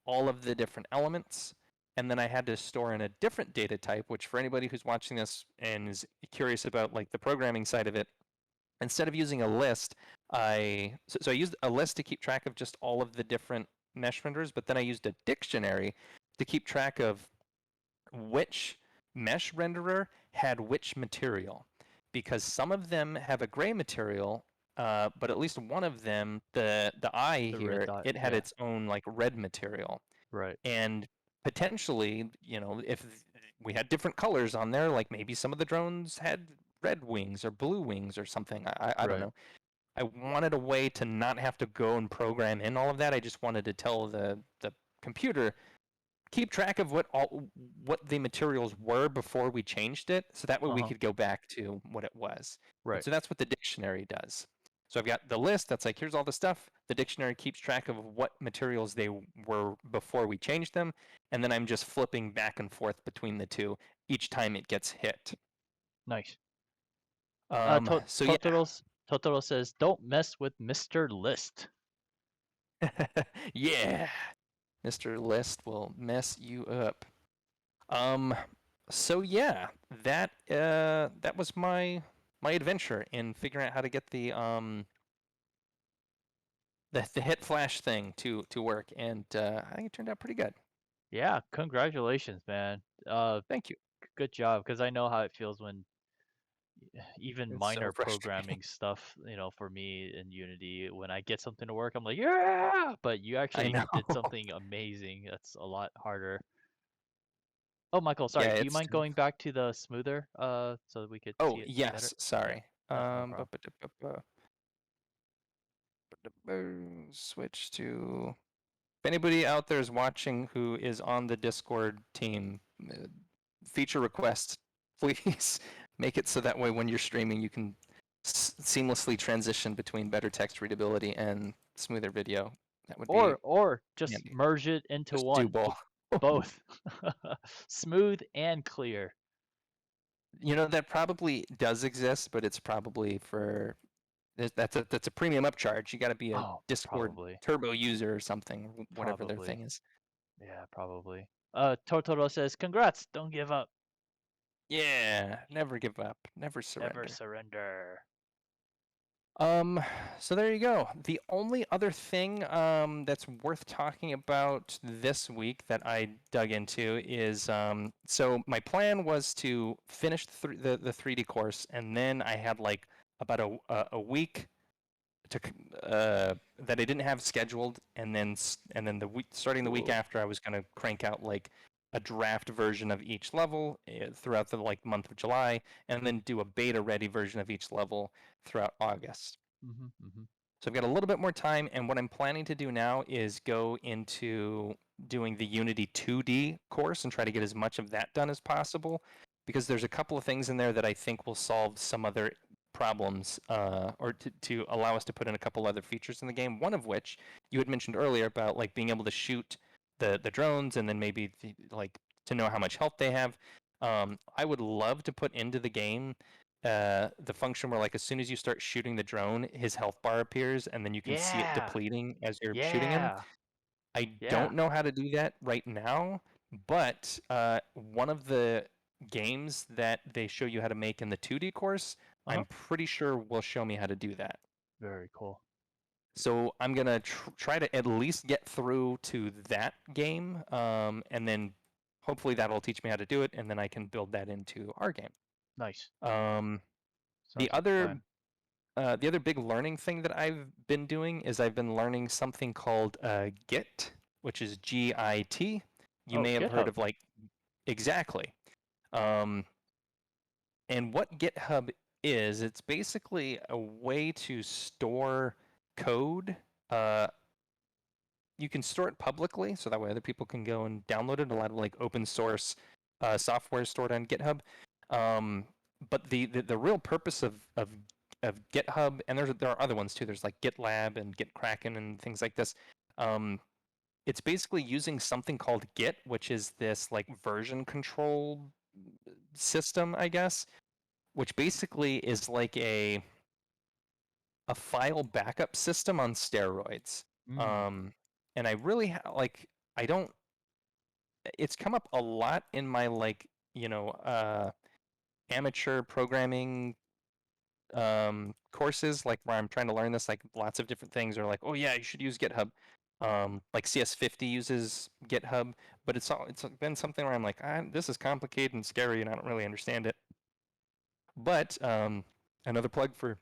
all of the different elements. And then I had to store in a different data type, which for anybody who's watching this and is curious about like the programming side of it, instead of using a list, so I used a list to keep track of just all of the different mesh renders, but then I used a dictionary to keep track of which mesh renderer had which material, because some of them have a gray material, but at least one of them, the eye The red here, dot. it had Yeah. its own like red material. Right. And potentially, if we had different colors on there, like maybe some of the drones had red wings or blue wings or something. I don't Right. know. I wanted a way to not have to go and program in all of that. I just wanted to tell the computer, keep track of what the materials were before we changed it, so that way we Uh-huh. could go back to what it was. And Right. so that's what the dictionary does. So I've got the list that's like, here's all the stuff. The dictionary keeps track of what materials they were before we changed them, and then I'm just flipping back and forth between the two each time it gets hit. Nice. So Totoro says, "Don't mess with Mr. List." yeah, yeah, Mr. List will mess you up. Um, so yeah, that was my adventure in figuring out how to get the hit flash thing to work, and I think it turned out pretty good. Yeah, congratulations, man. Thank you. Good job, because I know how it feels when even It's so minor frustrating. programming stuff, for me in Unity, when I get something to work, I'm like, yeah, but you I know. actually did something amazing. That's a lot harder. Oh, Michael, Yeah, sorry. Do you it's mind going back to the smoother, so that we could oh, see better? yes, Yeah. sorry. No, no problem. Switch to if anybody out there is watching who is on the Discord team, feature request, please make it so that way when you're streaming you can seamlessly transition between better text readability and smoother video. That would be Or just handy. merge it into Just do one, both. both. Smooth and clear. You know that probably does exist, but it's probably for that's a premium upcharge. You got to be a Oh, Discord probably. Turbo user or something, whatever their Probably. thing is. Yeah, probably. Totoro says, "Congrats, don't give up. Yeah, never give up, never Never surrender. surrender." Um, so there you go. The only other thing that's worth talking about this week that I dug into is so my plan was to finish the 3D course, and then I had like about a week to that I didn't have scheduled, and then the week starting the week Cool. after I was gonna crank out like a draft version of each level throughout the like month of July, and then do a beta ready version of each level throughout August. Mhm. Mhm. So I've got a little bit more time, and what I'm planning to do now is go into doing the Unity 2D course and try to get as much of that done as possible, because there's a couple of things in there that I think will solve some other problems, or to allow us to put in a couple other features in the game. One of which you had mentioned earlier about like being able to shoot the drones and then maybe like to know how much health they have. I would love to put into the game the function where like as soon as you start shooting the drone, his health bar appears and then you can see it Yeah. depleting as you're shooting him. Yeah. I Yeah. don't know how to do that right now, but one of the games that they show you how to make in the 2D course, Uh-huh. I'm pretty sure will show me how to do that. Very cool. So I'm gonna try to at least get through to that game, and then hopefully that'll teach me how to do it, and then I can build that into our game. Nice. Um, the Sounds like a other plan. the other big learning thing that I've been doing is I've been learning something called Git, which is Git. You Oh, may have heard GitHub. of like exactly. Um, and what GitHub is, it's basically a way to store code. Uh, you can store it publicly, so that way other people can go and download it. A lot of like open source software is stored on GitHub. Um, but the real purpose of GitHub, and there are other ones too. There's like GitLab and GitKraken and things like this. Um, it's basically using something called Git, which is this like version control system, I guess, which basically is like a file backup system on steroids. Mm. Um, and I really like I don't. It's come up a lot in my like amateur programming courses, like where I'm trying to learn this. Like lots of different things are like, oh yeah, you should use GitHub. Like CS50 uses GitHub, but it's been something where I'm like, this is complicated and scary, and I don't really understand it. But another plug for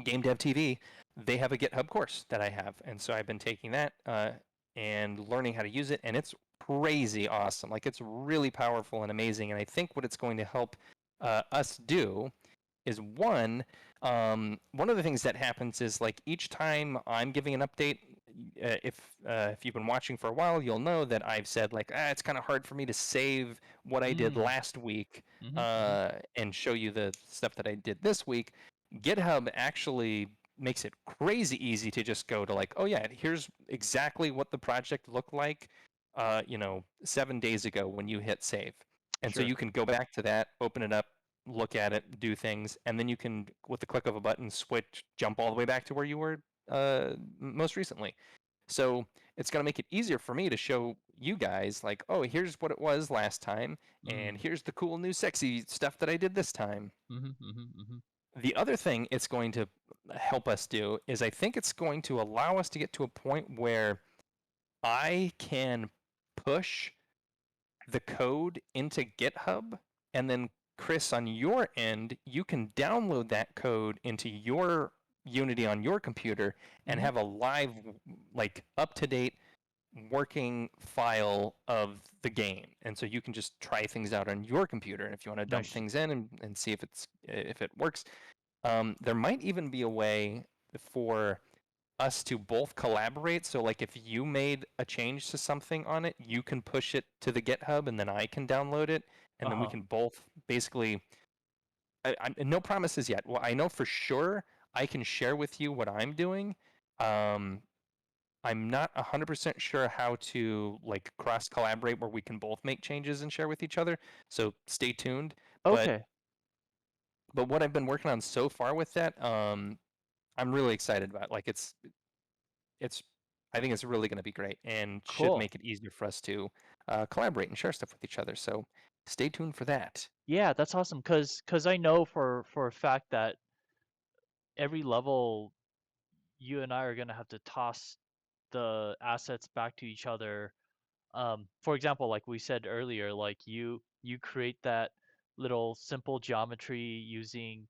Game Dev TV, they have a GitHub course that I have, and so I've been taking that and learning how to use it, and it's crazy awesome. Like it's really powerful and amazing, and I think what it's going to help us do is one of the things that happens is like each time I'm giving an update. If you've been watching for a while, you'll know that I've said like it's kind of hard for me to save what I did Mm. last week Mhm. Mhm. and show you the stuff that I did this week. GitHub actually makes it crazy easy to just go to like, oh yeah, here's exactly what the project looked like, 7 days ago when you hit save. And so Sure. you can go back to that, open it up, look at it, do things, and then you can, with the click of a button, jump all the way back to where you were most recently. So it's going to make it easier for me to show you guys, like, oh, here's what it was last time, and Mm. here's the cool new sexy stuff that I did this time. Mhm. Mhm. Mhm. The other thing it's going to help us do is I think it's going to allow us to get to a point where I can push the code into GitHub and then Chris, on your end, you can download that code into your Unity on your computer and Mm-hmm. have a live, like up to date working file of the game. And so you can just try things out on your computer. And if you want to dump Nice. things in and see if it works, there might even be a way for us to both collaborate. So like if you made a change to something on it, you can push it to the GitHub and then I can download it. And then we Uh-huh. can both basically, no promises yet. Well, I know for sure I can share with you what I'm doing. Um, I'm not 100% sure how to like cross collaborate where we can both make changes and share with each other. So stay tuned. But Okay. but what I've been working on so far with that, I'm really excited about. Like it's I think it's really going to be great and should Cool. make it easier for us to collaborate and share stuff with each other. So stay tuned for that. Yeah, that's awesome. Cause I know for a fact that every level you and I are gonna have to toss the assets back to each other. For example, like we said earlier, like you create that little simple geometry using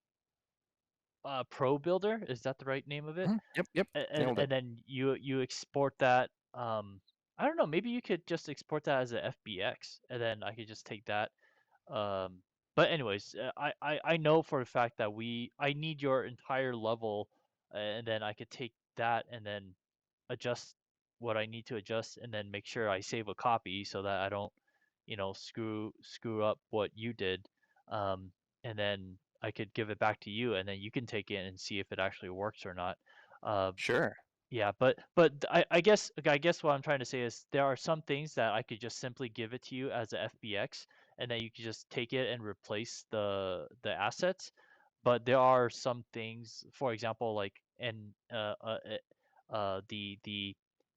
Pro Builder. Is that the right name of it? Yep, yep, nailed it. And then you export that. I don't know. Maybe you could just export that as a FBX, and then I could just take that. Um, but anyways, I know for a fact that I need your entire level, and then I could take that and then adjust what I need to adjust, and then make sure I save a copy so that I don't, screw up what you did. Um, and then I could give it back to you, and then you can take it and see if it actually works or not. Uh, Sure. yeah, I guess what I'm trying to say is there are some things that I could just simply give it to you as a FBX, and then you could just take it and replace the assets. But there are some things, for example, like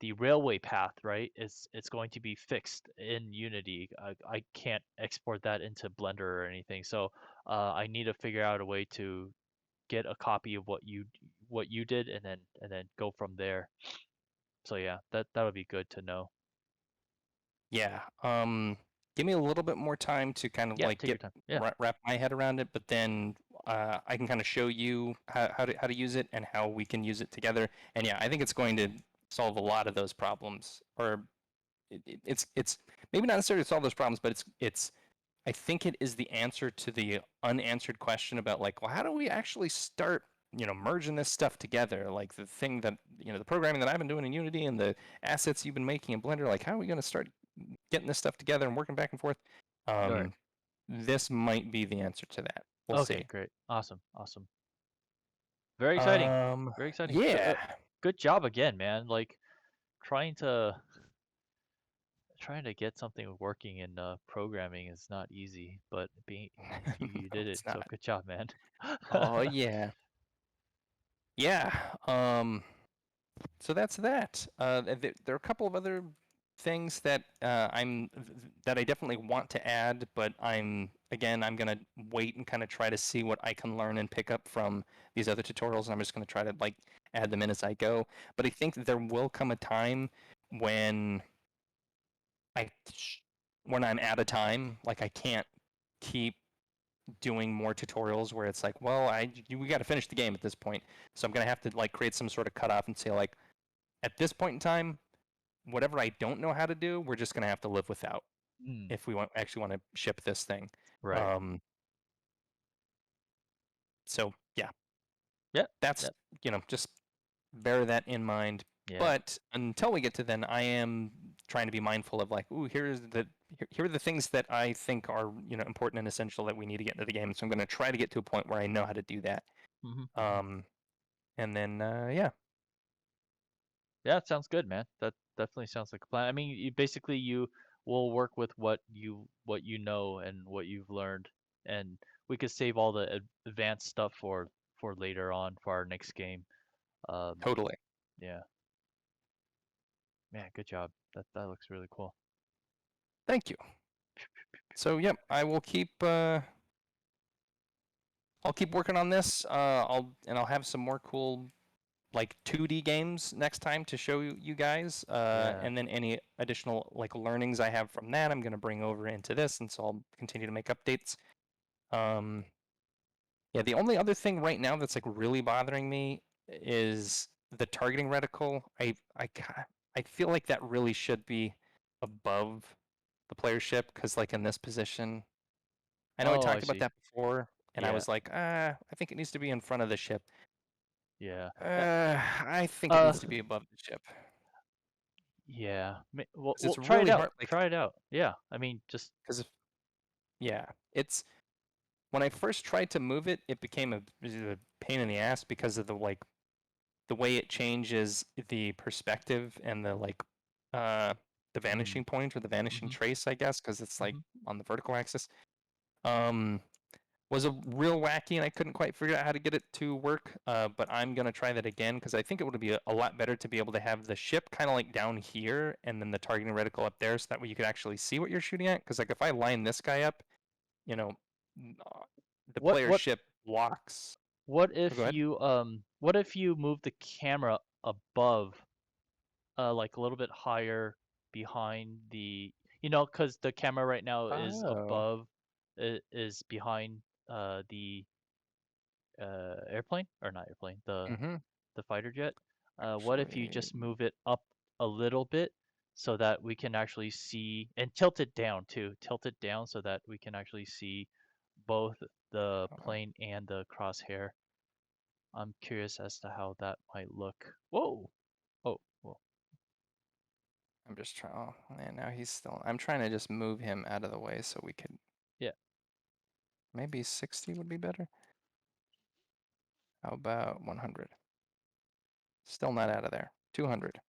the railway path, right? It's going to be fixed in Unity. I can't export that into Blender or anything, so I need to figure out a way to get a copy of what you did, and then go from there. So yeah, that would be good to know. Yeah. Give me a little bit more time to kind of Yeah, like take your time. Yeah. wrap my head around it, but then I can kind of show you how to use it and how we can use it together. And yeah, I think it's going to solve a lot of those problems, or it's maybe not necessarily solve those problems, but it's I think it is the answer to the unanswered question about like, well, how do we actually start, merging this stuff together? Like the thing that, the programming that I've been doing in Unity and the assets you've been making in Blender, like how are we going to start getting this stuff together and working back and forth? All right. Um, this might be the answer to that. We'll Okay, see. great. Awesome. Awesome. Very exciting. Very exciting. Yeah, Good job again, man. Like trying to trying to get something working in programming is not easy, but you no, did it. it's So not. good job, man. Oh yeah, yeah. So that's that. There are a couple of other things that that I definitely want to add, but I'm gonna wait and kind of try to see what I can learn and pick up from these other tutorials, and I'm just gonna try to like add them in as I go. But I think that there will come a time when I when I'm at a time like I can't keep doing more tutorials where it's like, well, we got to finish the game at this point, so I'm gonna have to like create some sort of cutoff and say like, at this point in time, whatever I don't know how to do, we're just gonna have to live without Mm, if we actually want to ship this thing. right. Um, so yeah, Yeah. that's Yeah. just bear that in mind. Yeah. But until we get to then, I am trying to be mindful of like, ooh, here are the things that I think are important and essential that we need to get into the game. So I'm going to try to get to a point where I know how to do that. Hmm. Um, and then yeah, Yeah, it sounds good, man. That definitely sounds like a plan. I mean, you will work with what you know and what you've learned, and we could save all the advanced stuff for later on for our next game. Um, totally. yeah, man, good job. That looks really cool. Thank you. So yep, I'll keep working on this. I'll have some more cool like 2D games next time to show you guys. Yeah. And then any additional like learnings I have from that, I'm gonna bring over into this, and so I'll continue to make updates. Um, yeah, the only other thing right now that's like really bothering me is the targeting reticle. I feel like that really should be above the player ship because like in this position, I know I Oh, I talked about see. that before, and I Yeah, was like, I think it needs to be in front of the ship. yeah. I think it Uh, needs to be above the ship yeah. Well, because it's try it really out. hard. Like, Try it out. Yeah. I mean, just because if yeah, it's when I first tried to move it, it became a pain in the ass because of the way it changes the perspective and uh the mm, vanishing point or the vanishing mhm, trace, I guess, because it's like mhm. on the vertical axis. Um, was a real wacky, and I couldn't quite figure out how to get it to work. But I'm gonna try that again because I think it would be a lot better to be able to have the ship kind of like down here and then the targeting reticle up there, so that way you could actually see what you're shooting at. Because like if I line this guy up, you know, the What player what ship blocks. what Oh, go if ahead. you move the camera above, like a little bit higher behind the, because the camera right now is Oh. above, is behind the airplane, or not airplane, Mm-hmm. the fighter jet. What if you Actually, just move it up a little bit so that we can actually see, and tilt it down too. Tilt it down so that we can actually see both the uh, plane and the crosshair. I'm curious as to how that might look. Whoa. Oh, well, I'm just trying. Oh man, now he's still. I'm trying to just move him out of the way so we could. yeah, Maybe 60 would be better. How about 100? Still not out of there. 200.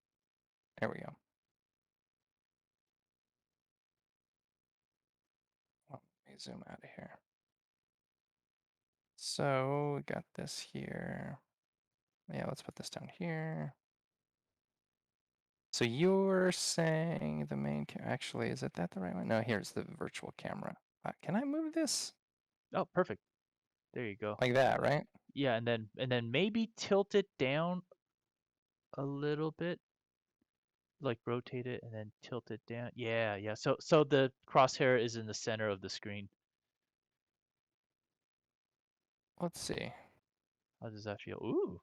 There we go. Well, let me zoom out of here. So we got this here. Yeah, let's put this down here. So you're saying the main actually, is it that the right one? No, here's the virtual camera. Can I move this oh, perfect. There you go. like that, right? Yeah, and then maybe tilt it down a little bit, like rotate it and then tilt it down. Yeah, yeah. So the crosshair is in the center of the screen. Let's see. How does that feel? Ooh,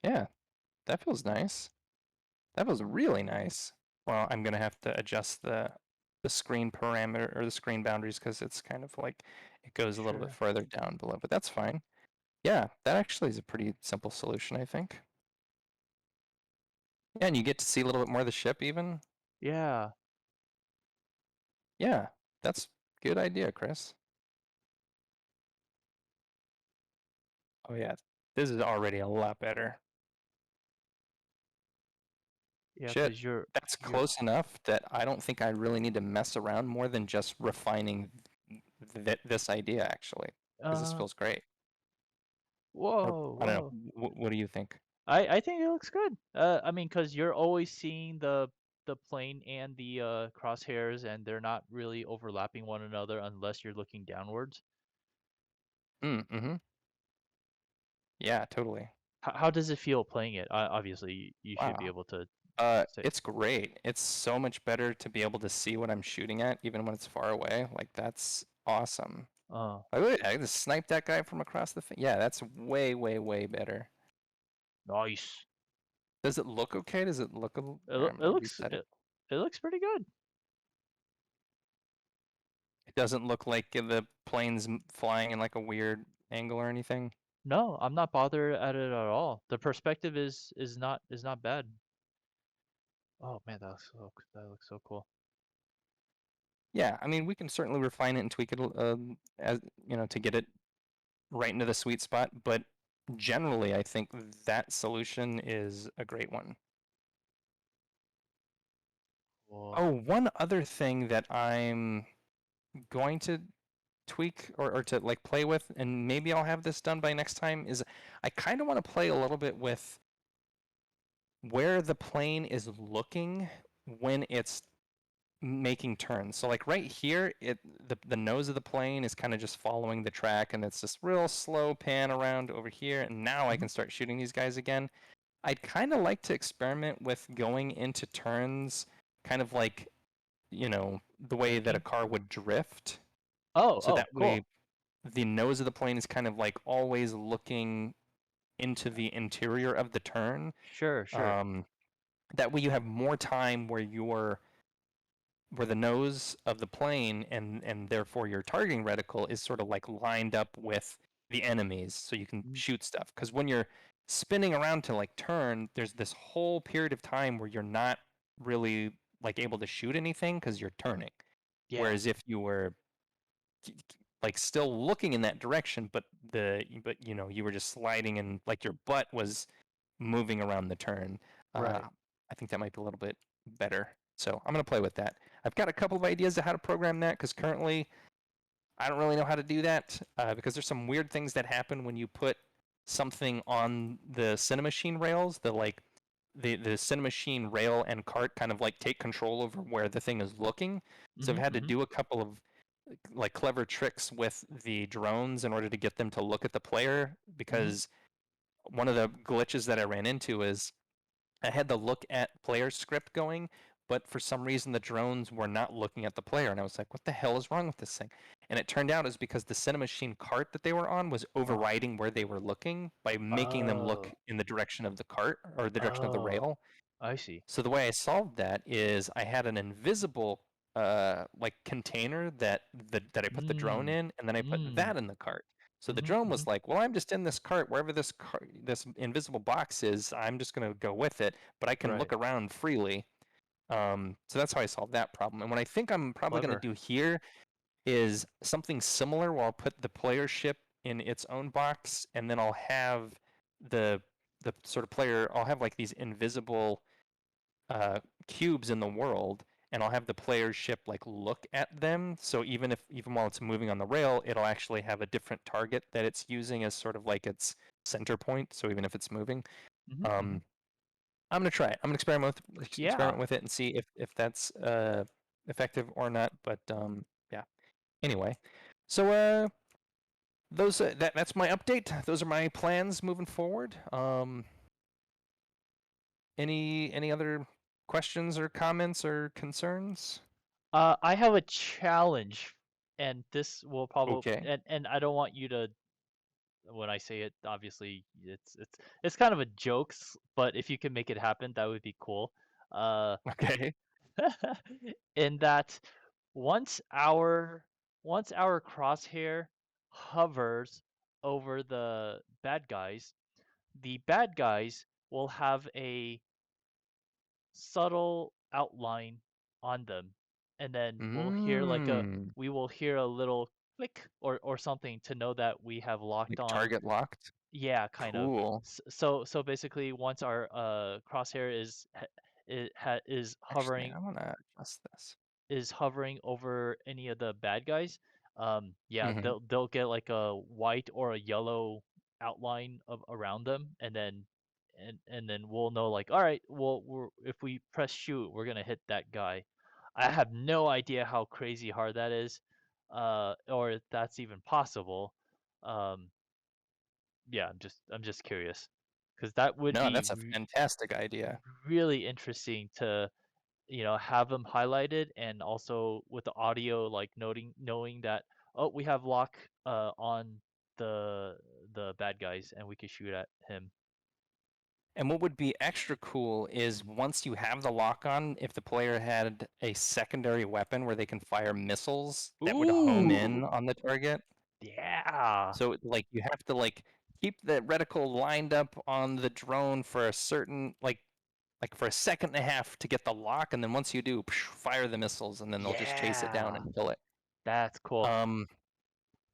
Yeah, that feels nice. That was really nice. Well, I'm gonna have to adjust the screen parameter or the screen boundaries because it's kind of like it goes a little bit sure. further down below, but that's fine. Yeah, that actually is a pretty simple solution, I think. Yeah, and you get to see a little bit more of the ship even. Yeah, Yeah, that's good idea, Chris. Oh yeah, this is already a lot better. yeah, Shit, because you're that's you're close enough that I don't think I really need to mess around more than just refining this idea actually, because this uh feels great. Or whoa, I don't know. whoa. What do you think? I think it looks good. I mean, because you're always seeing the plane and the crosshairs, and they're not really overlapping one another unless you're looking downwards. Mm-hmm. Yeah, totally. How does it feel playing it? Obviously, you should be Wow. able to say. It's great. It's so much better to be able to see what I'm shooting at, even when it's far away. Like that's awesome. Oh, Like, look, I just sniped that guy from across the thing. Yeah, that's way, way, way better. nice. Does it look okay? Does it look a here, I'm It gonna looks reset it. it looks pretty good. It doesn't look like the plane's flying in like a weird angle or anything. No, I'm not bothered at it at all. The perspective is not bad. Oh man, that looks so cool. Yeah, I mean, we can certainly refine it and tweak it as to get it right into the sweet spot, but generally, I think that solution is a great one. Cool. Oh, one other thing that I'm going to tweak or to like play with, and maybe I'll have this done by next time, is I kind of want to play a little bit with where the plane is looking when it's making turns. So like right here, the nose of the plane is kind of just following the track, and it's this real slow pan around over here, and now I Hmm. can start shooting these guys again. I'd kind of like to experiment with going into turns, kind of like, the way that a Braking. car would drift. Oh, So oh, that way, cool. the nose of the plane is kind of like always looking into the interior of the turn. Sure, sure. Um, that way you have more time where the nose of the plane and therefore your targeting reticle is sort of like lined up with the enemies so you can Mm, shoot stuff. Because when you're spinning around to like turn, there's this whole period of time where you're not really like able to shoot anything because you're turning. yeah, Whereas if you were like still looking in that direction, but you were just sliding and like your butt was moving around the turn. right. I think that might be a little bit better. So I'm gonna play with that. I've got a couple of ideas of how to program that because currently I don't really know how to do that because there's some weird things that happen when you put something on the Cinemachine rails. The Cinemachine rail and cart kind of like take control over where the thing is looking. So I've Mhm, had to mhm, do a couple of like clever tricks with the drones in order to get them to look at the player mhm. because one of the glitches that I ran into is I had the look at player script going, but for some reason the drones were not looking at the player, and I was like, "What the hell is wrong with this thing?" And it turned out it was because the Cinemachine cart that they were on was Oh, overriding where they were looking by making them look oh, in the direction of the cart or the direction of the oh. rail. I see. So the way I solved that is I had an invisible like container that I put the drone Mm, in, and then I put mm. that in the cart. So the Mhm, drone was mhm. like, "Well, I'm just in this cart, wherever this invisible box is. I'm just gonna go with it, but I can Right. look around freely." So that's how I solved that problem. And what I think I'm probably gonna Clever. do here is something similar, where I'll put the player ship in its own box, and then I'll have the the sort of player. I'll have like these invisible uh, cubes in the world, and I'll have the player's ship like look at them. So even while it's moving on the rail, it'll actually have a different target that it's using as sort of like its center point. So even if it's moving, Mhm, mhm. um, I'm gonna try it. I'm gonna Yeah. experiment with it and see if that's effective or not. But yeah. Anyway, so that's my update. Those are my plans moving forward. Any other questions or comments or concerns? I have a challenge, and this will probably Okay. and I don't want you to when I say it, obviously it's kind of a jokes, but if you can make it happen, that would be cool. Uh, Okay. in that once our once our crosshair hovers over the bad guys will have a subtle outline on them, and then Mm. we will hear a little click or something to know that we have locked Like on. target locked? Yeah, kind of. Cool. So basically, once our crosshair is Actually, hovering I wanna adjust this. over any of the bad guys, yeah, Mhm. they'll get like a white or a yellow outline of around them, and then we'll know like, all right, well, if we press shoot, we're gonna hit that guy. I have no idea how crazy hard that is, or if that's even possible. Um, yeah, I'm just curious, because that would No, be that's a fantastic idea. really interesting to have them highlighted, and also with the audio like knowing that, oh, we have lock on the bad guys and we can shoot at him. And what would be extra cool is once you have the lock on, if the player had a secondary weapon where they can fire missiles that would home in Ooh, on the target. yeah, So like you have to like keep the reticle lined up on the drone for a certain like for a second and a half to get the lock, and then once you do, fire the missiles, and then they'll just chase it down yeah, and kill it. that's cool. Um,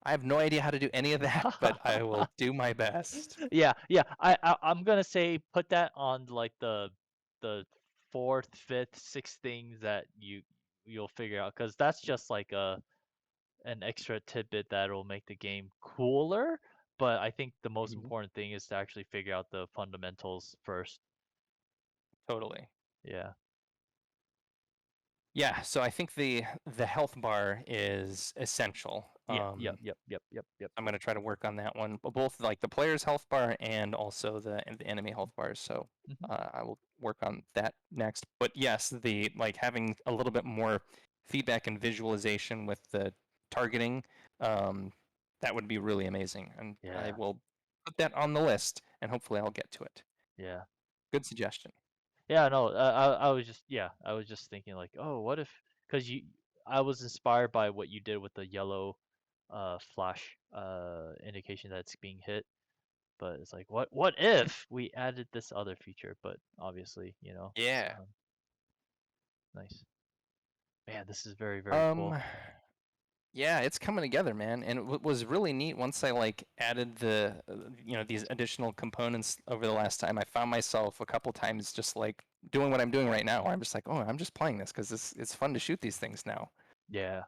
I have no idea how to do any of that, but I will do my best. Yeah, yeah. I'm gonna say put that on like the fourth, fifth, sixth things that you'll figure out, because that's just like an extra tidbit that'll make the game cooler. But I think the most Mhm. important thing is to actually figure out the fundamentals first. Totally. Yeah. Yeah, so I think the health bar is essential. Yep. Yep. Yep. Yep. Yep. Yep. I'm Yep. gonna try to work on that one, both like the player's health bar and also the enemy health bars. So Hmm. I will work on that next. But yes, the like having a little bit more feedback and visualization with the targeting, um, that would be really amazing, and I Yeah, will put that on the list, and hopefully I'll get to it. yeah. Good suggestion. Yeah, no, I was just yeah, I was just thinking like, oh, what if? Because I was inspired by what you did with the yellow, flash, indication that it's being hit. But it's like, what if we added this other feature? But obviously, Yeah. nice. Man, this is very, very Um, cool. yeah, it's coming together, man. And what was really neat once I like added the, these additional components over the last time, I found myself a couple times just like doing what I'm doing right now. Where I'm just like, oh, I'm just playing this because it's fun to shoot these things now. Yeah,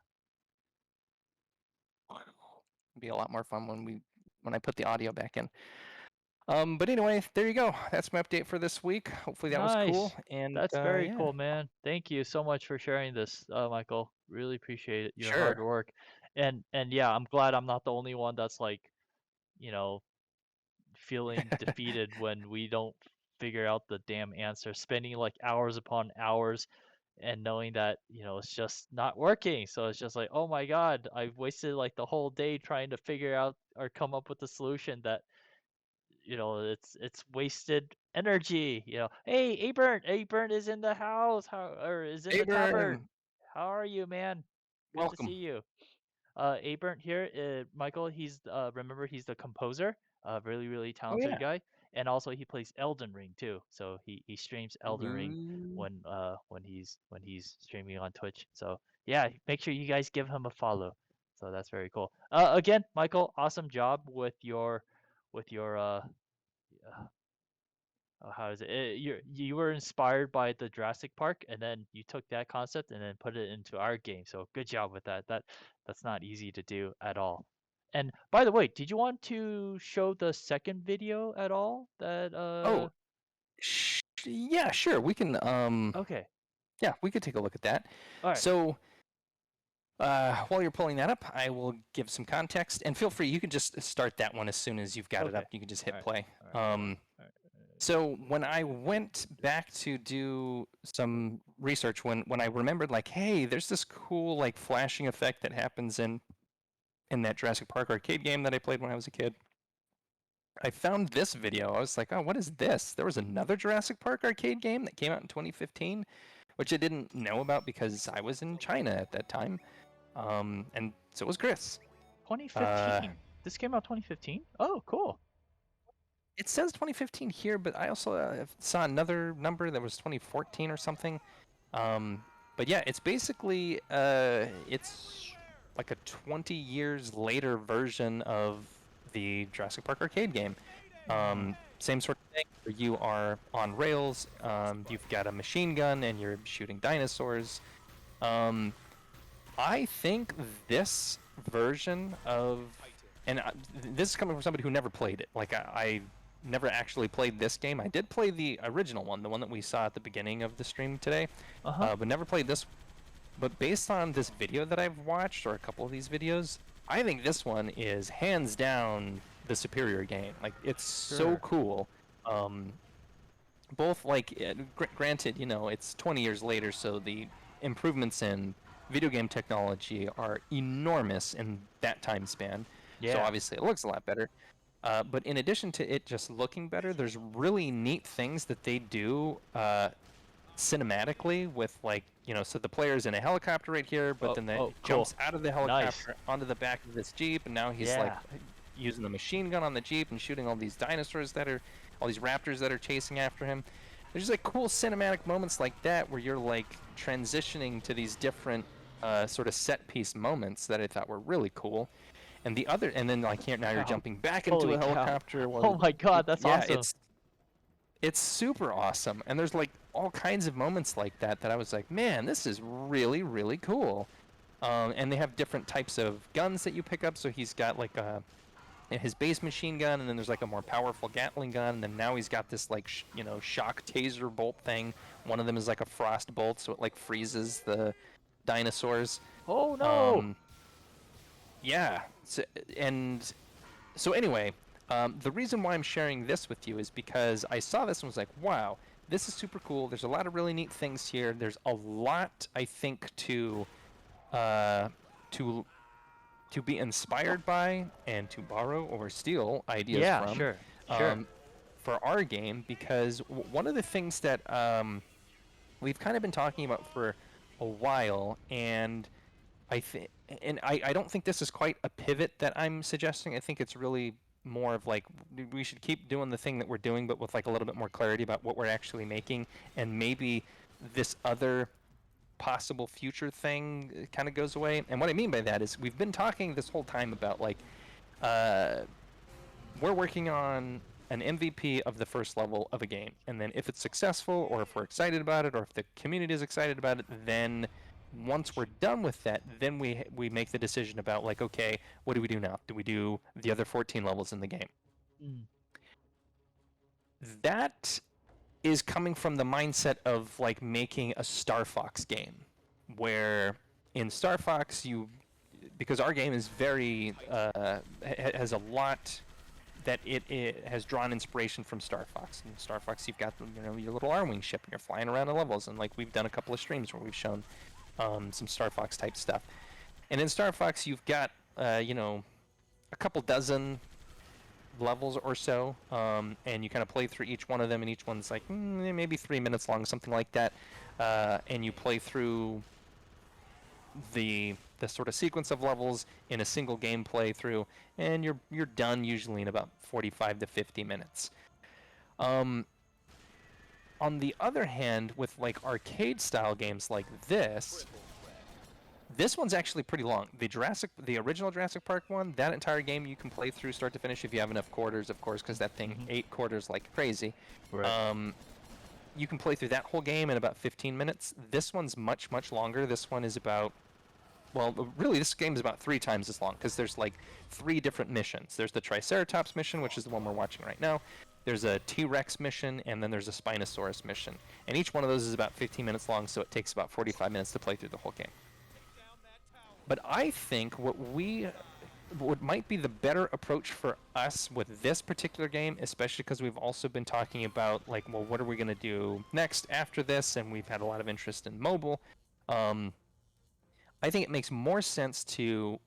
It'll be a lot more fun when I put the audio back in. But anyway, there you go. That's my update for this week. Hopefully that was cool. nice. And That's very yeah, cool, man. Thank you so much for sharing this, Michael. Really appreciate it, your hard sure. work. And yeah, I'm glad I'm not the only one that's like, you know, feeling defeated when we don't figure out the damn answer, spending like hours upon hours and knowing that, it's just not working. So it's just like, oh my God, I've wasted like the whole day trying to figure out or come up with a solution that, it's wasted energy. Hey, Aburn is in the house, or is in the tavern. Aburn, How are you, man? Good to see welcome. you. Aburnt here, Michael, remember he's the composer, a really, really Oh talented yeah. guy, and also he plays Elden Ring too. So he streams Elden Ring Ooh. when he's streaming on Twitch. So yeah, make sure you guys give him a follow. So that's very cool. Again, Michael, awesome job with your how is it? You were inspired by the Jurassic Park, and then you took that concept and then put it into our game. So good job with that. That's not easy to do at all. And by the way, did you want to show the second video at all? Oh, yeah, sure. We can Okay. yeah, we could take a look at that. All right. So, while you're pulling that up, I will give some context, and feel free. You can just start that one as soon as you've got it Okay. up. You can just All hit right. play. All right. Hold on. All right. So when I went back to do some research, when I remembered like, hey, there's this cool like flashing effect that happens in that Jurassic Park arcade game that I played when I was a kid. I found this video. I was like, oh, what is this? There was another Jurassic Park arcade game that came out in 2015, which I didn't know about because I was in China at that time. And so was Chris. Uh, 2015. This came out 2015. Oh, cool. it says 2015 here, but I also saw another number that was 2014 or something. But yeah, it's basically it's like a 20 years later version of the Jurassic Park arcade game. Oh. Same sort of thing. Where you are on rails. You've got a machine gun and you're shooting dinosaurs. Um, I think this version of, and this is coming from somebody who never played it. Like I never actually played this game. I did play the original one, the one that we saw at the beginning of the stream today, Uh-huh. but never played this. But based on this video that I've watched, or a couple of these videos, I think this one is hands down the superior game. Like it's so Sure. cool. Um, both like granted, it's 20 years later, so the improvements in video game technology are enormous in that time span. So Yeah. obviously it looks a lot better. But in addition to it just looking better, there's really neat things that they do cinematically with like, so the player's in a helicopter right here, but Oh, then that oh, cool. jumps out of the Nice. helicopter onto the back of this Jeep, and now he's like Yeah. using the machine gun on the Jeep and shooting all these all these raptors that are chasing after him. There's just like cool cinematic moments like that where you're like transitioning to these different sort of set piece moments that I thought were really cool. And then like here now you're Cow. jumping back into Holy a cow. helicopter. Oh my God, that's Yeah, awesome. it's super awesome, and there's like all kinds of moments like that I was like, man, this is really really cool. And they have different types of guns that you pick up. So he's got like his base machine gun, and then there's like a more powerful Gatling gun, and then now he's got this like shock taser bolt thing. One of them is like a frost bolt, so it like freezes the dinosaurs. Oh no. Um, yeah, and so anyway, the reason why I'm sharing this with you is because I saw this and was like, wow, this is super cool. There's a lot of really neat things here. There's a lot, I think, to to be inspired by and to borrow or steal ideas Yeah, from sure, sure. um, for our game, because one of the things that we've kind of been talking about for a while, and I think, and I don't think this is quite a pivot that I'm suggesting. I think it's really more of like we should keep doing the thing that we're doing, but with like a little bit more clarity about what we're actually making, and maybe this other possible future thing kind of goes away. And what I mean by that is we've been talking this whole time about like uh, we're working on an MVP of the first level of a game, and then if it's successful, or if we're excited about it, or if the community is excited about it, then once we're done with that, then we make the decision about like, okay, what do we do now? Do we do the other 14 levels in the game? Mm. That is coming from the mindset of like making a Star Fox game, where in Star Fox because our game is very has a lot that it has drawn inspiration from Star Fox. In Star Fox, you've got your little Arwing ship, and you're flying around the levels, and like we've done a couple of streams where we've shown some Star Fox type stuff. And in Star Fox, you've got a couple dozen levels or so, and you kind of play through each one of them, and each one's like maybe 3 minutes long, something like that. And you play through the sort of sequence of levels in a single game playthrough, and you're done usually in about 45 to 50 minutes. On the other hand, with like arcade style games like this one's actually pretty long. The original Jurassic Park one, that entire game you can play through start to finish if you have enough quarters, of course, because that thing Mm-hmm. ate quarters like crazy. Right. Um, you can play through that whole game in about 15 minutes. This one's much, much longer. This one is about, well, really, this game is about 3 times as long, because there's like 3 different missions. There's the Triceratops mission, which is the one we're watching right now. There's a T-Rex mission, and then there's a Spinosaurus mission. And each one of those is about 15 minutes long, so it takes about 45 minutes to play through the whole game. But I think what might be the better approach for us with this particular game, especially because we've also been talking about like, well, what are we going to do next after this, and we've had a lot of interest in mobile. I think it makes more sense to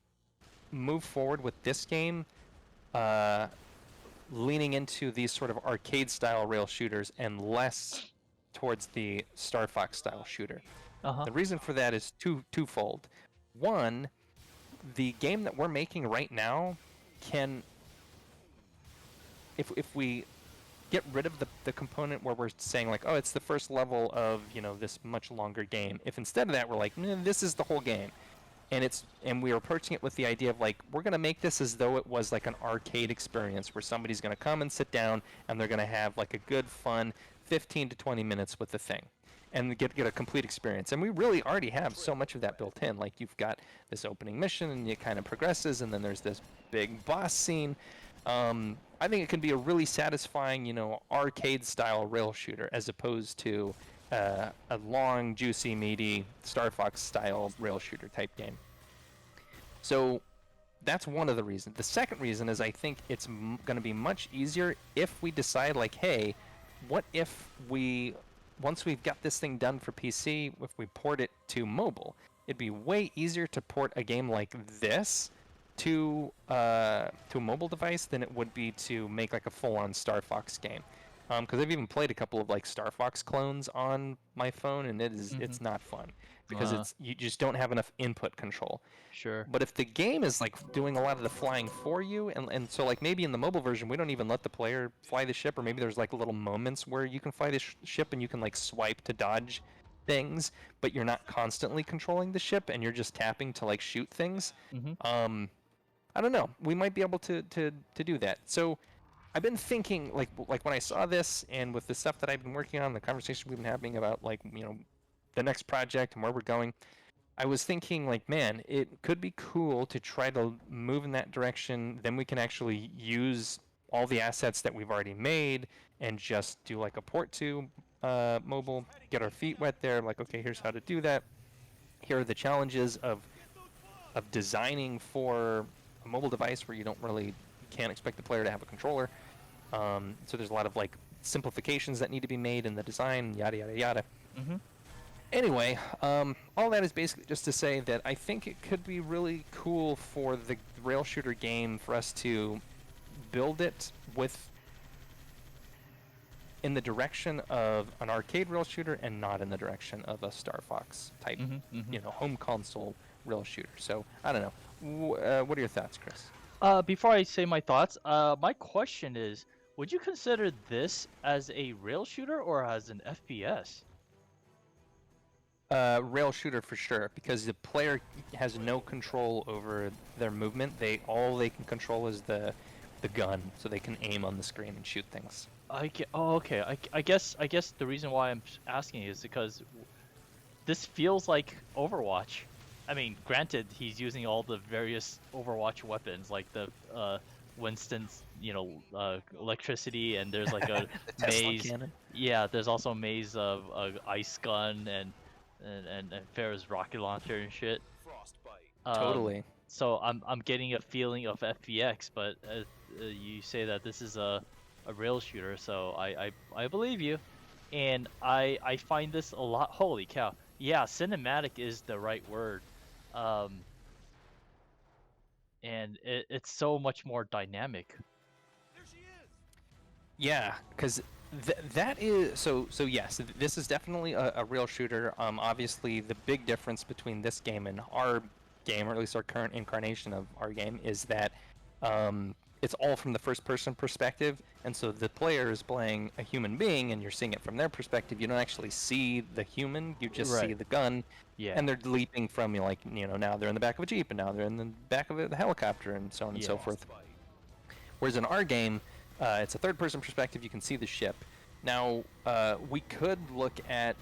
move forward with this game, uh, leaning into these sort of arcade-style rail shooters and less towards the Star Fox style shooter. Uh-huh. The reason for that is twofold. One, the game that we're making right now can, if we get rid of the component where we're saying like, oh, it's the first level of this much longer game. If instead of that we're like, this is the whole game, and we're approaching it with the idea of like, we're gonna make this as though it was like an arcade experience where somebody's gonna come and sit down and they're gonna have like a good fun 15 to 20 minutes with the thing and get a complete experience. And we really already have so much of that built in. Like, you've got this opening mission and it kind of progresses, and then there's this big boss scene. I think it can be a really satisfying, arcade style rail shooter, as opposed to a long, juicy, meaty Star Fox style rail shooter type game. So that's one of the reasons. The second reason is I think it's going to be much easier if we decide like, hey, what if once we've got this thing done for PC, if we port it to mobile, it'd be way easier to port a game like this to a mobile device than it would be to make like a full-on Star Fox game. Because I've even played a couple of like Star Fox clones on my phone, and it's not fun because you just don't have enough input control. Sure. But if the game is like doing a lot of the flying for you, and so like maybe in the mobile version we don't even let the player fly the ship, or maybe there's like little moments where you can fly the ship and you can like swipe to dodge things, but you're not constantly controlling the ship and you're just tapping to like shoot things. Mm-hmm. I don't know. We might be able to do that. So I've been thinking like when I saw this, and with the stuff that I've been working on, the conversation we've been having about like the next project and where we're going, I was thinking like, man, it could be cool to try to move in that direction. Then we can actually use all the assets that we've already made and just do like a port to mobile, get our feet wet there. Like, okay, here's how to do that. Here are the challenges of designing for a mobile device where you can't expect the player to have a controller. So there's a lot of like simplifications that need to be made in the design, yada yada yada. Mm-hmm. Anyway, all that is basically just to say that I think it could be really cool for the rail shooter game for us to build it with in the direction of an arcade rail shooter and not in the direction of a Star Fox type, home console rail shooter. So I don't know. What are your thoughts, Chris? Before I say my thoughts, my question is, would you consider this as a rail shooter or as an FPS? Rail shooter for sure, because the player has no control over their movement. All they can control is the gun, so they can aim on the screen and shoot things. Oh, okay. I guess the reason why I'm asking is because this feels like Overwatch. I mean, granted, he's using all the various Overwatch weapons, like the Winston's, electricity, and there's like a The Tesla maze. cannon. Yeah, there's also a maze of ice gun and Farrah's rocket launcher and shit. Um, Totally. so I'm getting a feeling of FPX, but you say that this is a rail shooter, so I believe you, and I find this a lot. Holy cow! Yeah, cinematic is the right word, um, and it's so much more dynamic. Yeah, because that is so. Yes, this is definitely a real shooter. Obviously, the big difference between this game and our game, or at least our current incarnation of our game, is that it's all from the first-person perspective, and so the player is playing a human being, and you're seeing it from their perspective. You don't actually see the human; you just see Right. the gun, Yeah. and they're leaping from you, like now they're in the back of a jeep, and now they're in the back of the helicopter, and so on and so Yeah. forth. Whereas in our game, it's a third-person perspective. You can see the ship. Now, we could look at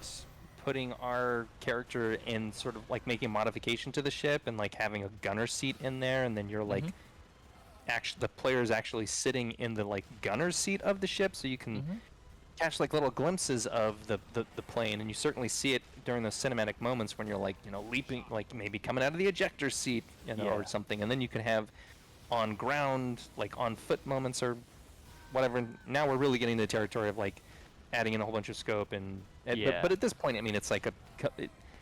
putting our character in sort of like making a modification to the ship and like having a gunner seat in there, and then you're like, Mhm. actually, the player is actually sitting in the like gunner seat of the ship, so you can Mhm. catch like little glimpses of the plane, and you certainly see it during those cinematic moments when you're like leaping, like maybe coming out of the ejector seat, or Yeah. something, and then you can have on ground, like on foot moments or whatever. Now we're really getting to the territory of like adding in a whole bunch of scope, Yeah. but at this point, I mean, it's like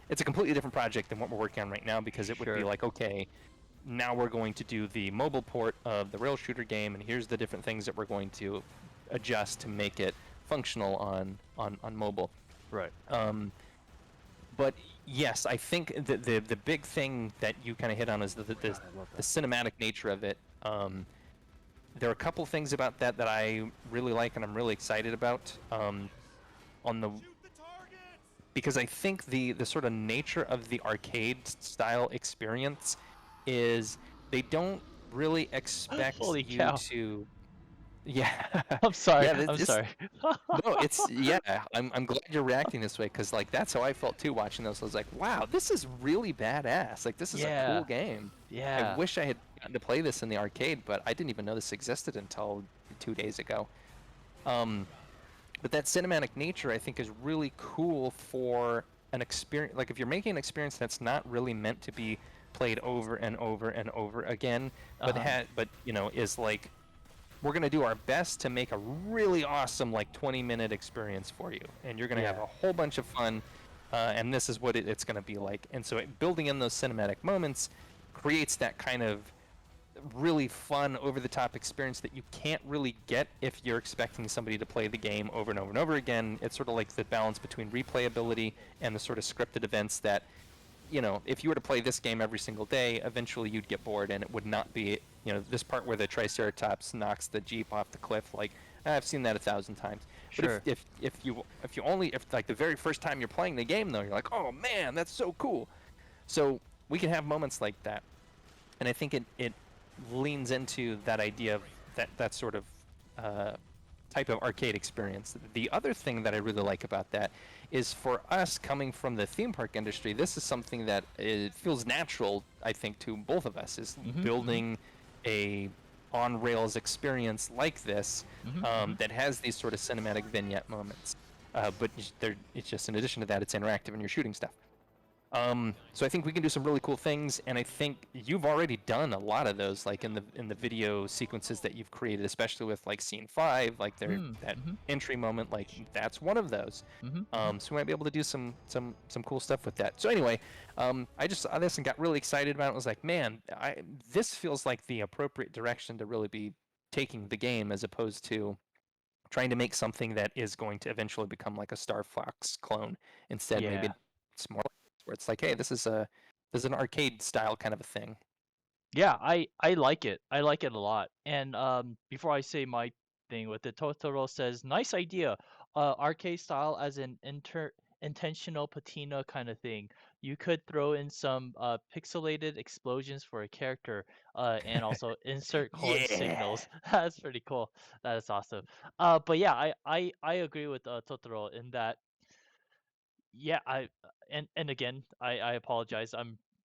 it's a completely different project than what we're working on right now, because it would be Sure. like, okay, now we're going to do the mobile port of the rail shooter game, and here's the different things that we're going to adjust to make it functional on mobile. Right. Um, but yes, I think the big thing that you kind of hit on is God, I love the that. cinematic nature of it. There are a couple things about that that I really like and I'm really excited about. On the Because I think the sort of nature of the arcade style experience is they don't really expect Holy you cow! to. Yeah. I'm sorry. Yeah, I'm it's sorry. no, it's yeah. I'm glad you're reacting this way, because like that's how I felt too watching those. I was like, wow, this is really badass. Like, this is a cool Yeah. game. I Yeah. wish I had gotten to play this in the arcade, but I didn't even know this existed until 2 days ago. Um, but that cinematic nature, I think, is really cool for an experience. Like, if you're making an experience that's not really meant to be played over and over and over again, but Uh-huh. is like, we're going to do our best to make a really awesome like 20-minute experience for you, and you're going to have Yeah. a whole bunch of fun, and this is what it's going to be like. And so building in those cinematic moments creates that kind of really fun, over the top experience that you can't really get if you're expecting somebody to play the game over and over and over again. It's sort of like the balance between replayability and the sort of scripted events that, if you were to play this game every single day, eventually you'd get bored, and it would not be, this part where the Triceratops knocks the Jeep off the cliff. Like, I've seen that 1,000 times. But Sure. if like the very first time you're playing the game, though, you're like, oh man, that's so cool. So we can have moments like that, and I think it leans into that idea of that sort of uh, type of arcade experience. The other thing that I really like about that is, for us coming from the theme park industry, this is something that it feels natural, I think, to both of us, is Mhm. Mhm. building a on rails experience like this, Mhm. Mhm. that has these sort of cinematic vignette moments. But it's just, in addition to that, it's interactive and you're shooting stuff. So I think we can do some really cool things, and I think you've already done a lot of those, like in the video sequences that you've created, especially with like scene 5, like that Mm-hmm. entry moment, like that's one of those. Mm-hmm. Mm-hmm. So we might be able to do some cool stuff with that. So anyway, I just saw this and got really excited about it. I was like, man, this feels like the appropriate direction to really be taking the game, as opposed to trying to make something that is going to eventually become like a Star Fox clone. Instead, maybe Yeah. it's more where it's like, hey, this is an arcade style kind of a thing. Yeah, I like it. I like it a lot. And before I say my thing with it, Totoro says, "Nice idea. Arcade style as an intentional patina kind of thing. You could throw in some pixelated explosions for a character, and also insert clone Yeah. signals." That's pretty cool. That is awesome. But yeah, I agree with Totoro in that yeah, and again, I apologize.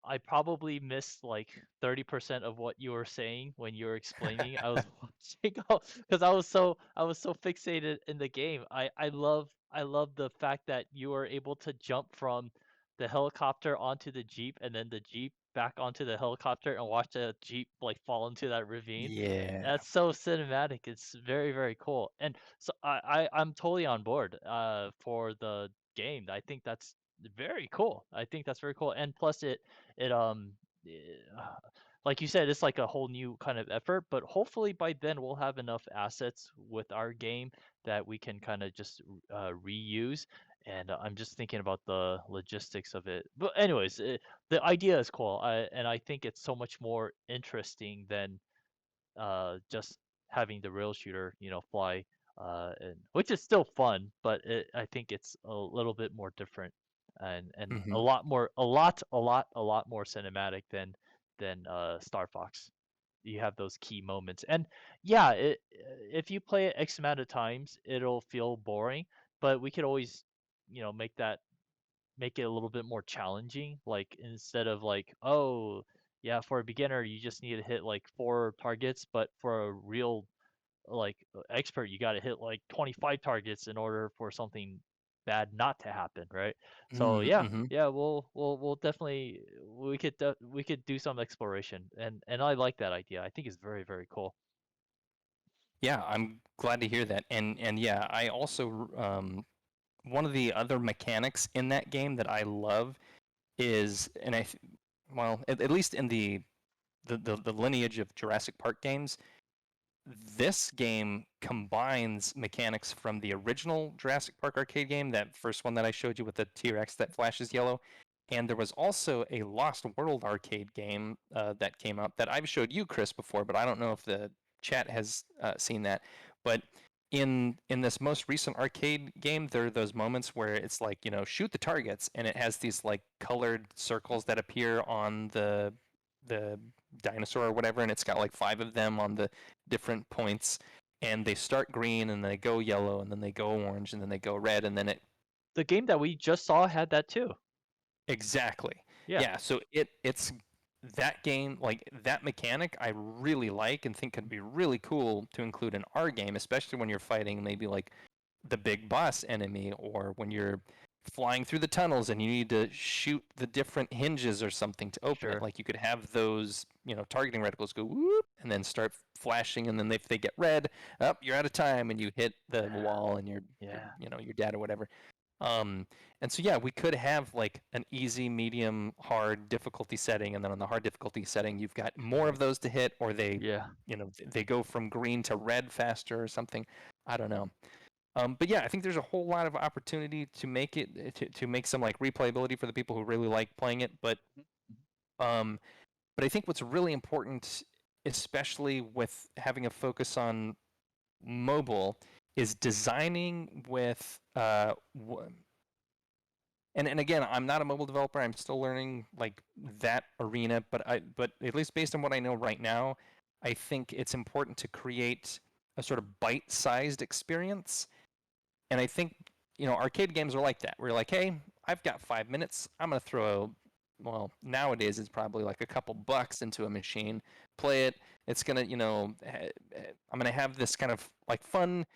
I probably missed like 30% of what you were saying when you were explaining. I was watching because I was so fixated in the game. I love the fact that you were able to jump from the helicopter onto the Jeep and then the Jeep back onto the helicopter and watch the Jeep like fall into that ravine. Yeah. That's so cinematic. It's very, very cool. And so I'm totally on board for the game. I think that's very cool. I think that's very cool. And plus it eh, like you said, it's like a whole new kind of effort, but hopefully by then we'll have enough assets with our game that we can kind of just reuse. And I'm just thinking about the logistics of it. But anyways, the idea is cool. And I think it's so much more interesting than just having the rail shooter, fly, and which is still fun, but I think it's a little bit more different and Hmm. a lot more cinematic than Star Fox. You have those key moments, and yeah, if you play it X amount of times, it'll feel boring, but we could always, make it a little bit more challenging. Like instead of like, oh, yeah, for a beginner, you just need to hit like 4 targets, but for a real like expert, you got to hit like 25 targets in order for something bad not to happen, right? So yeah, Mm-hmm. yeah, we'll definitely we could do some exploration, and I like that idea. I think it's very, very cool. Yeah, I'm glad to hear that. And yeah, I also one of the other mechanics in that game that I love is, well, at least in the lineage of Jurassic Park games, this game combines mechanics from the original Jurassic Park arcade game, that first one that I showed you with the T-Rex that flashes yellow. And there was also a Lost World arcade game that came out that I've showed you, Chris, before, but I don't know if the chat has seen that. But in this most recent arcade game, there are those moments where it's like, shoot the targets, and it has these like colored circles that appear on the dinosaur or whatever, and it's got like 5 of them on the different points, and they start green and they go yellow and then they go orange and then they go red, and then it The game that we just saw had that too. exactly. Yeah, Yeah, so it's that game, like that mechanic I really like and think could be really cool to include in our game, especially when you're fighting maybe like the big boss enemy, or when you're flying through the tunnels and you need to shoot the different hinges or something to open it. sure. Like you could have those, targeting reticles go whoop and then start flashing, and then if they get red, up, you're out of time and you hit the Yeah, wall and yeah, you're dead or whatever. Um, and so yeah, we could have like an easy, medium, hard difficulty setting, and then on the hard difficulty setting, you've got more of those to hit, or yeah. they go from green to red faster or something. I don't know. But yeah, I think there's a whole lot of opportunity to make it to make some like replayability for the people who really like playing it. Um, but I think what's really important, especially with having a focus on mobile, is designing with and again, I'm not a mobile developer. I'm still learning like that arena, but at least based on what I know right now, I think it's important to create a sort of bite-sized experience. And I think, arcade games are like that. Where you're like, hey, I've got 5 minutes. I'm gonna throw, well, nowadays it's probably like a couple bucks into a machine, play it. It's gonna, I'm gonna have this kind of like fun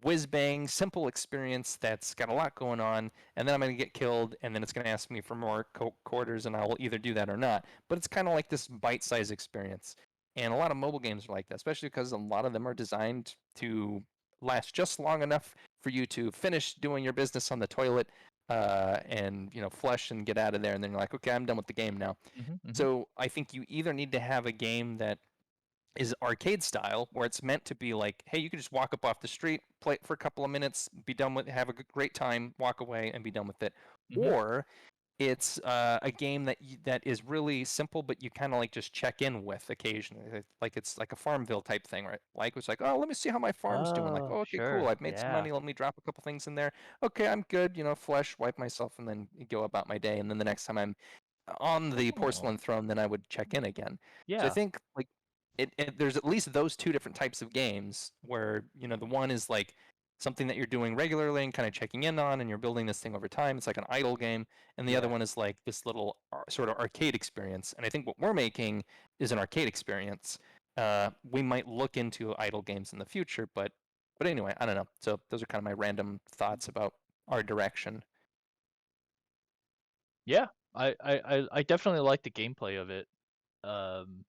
whiz bang, simple experience that's got a lot going on, and then I'm going to get killed, and then it's going to ask me for more quarters, and I will either do that or not. But it's kind of like this bite sized experience. And a lot of mobile games are like that, especially because a lot of them are designed to last just long enough for you to finish doing your business on the toilet and flush and get out of there, and then you're like, okay, I'm done with the game now. Hmm. Hmm. So I think you either need to have a game that is arcade style, where it's meant to be like, hey, you can just walk up off the street, play it for a couple of minutes, be done with, have a great time, walk away, and be done with it. Hmm. Or it's a game that is really simple, but you kind of like just check in with occasionally, like it's like a Farmville type thing, right? Like it's like, oh, let me see how my farm's doing. Like, Oh, oh, okay, cool, sure. I've made some Yeah. money. Let me drop a couple things in there. Okay, I'm good. Flush, wipe myself, and then go about my day. And then the next time I'm on the Oh, porcelain throne, then I would check in again. So I yeah. think like there's at least those two different types of games where the one is like something that you're doing regularly and kind of checking in on, and you're building this thing over time. It's like an idle game, and the other Yeah. one is like this little sort of arcade experience. And I think what we're making is an arcade experience. We might look into idle games in the future, but anyway, I don't know. So those are kind of my random thoughts about our direction. Yeah. I definitely like the gameplay of it. Um,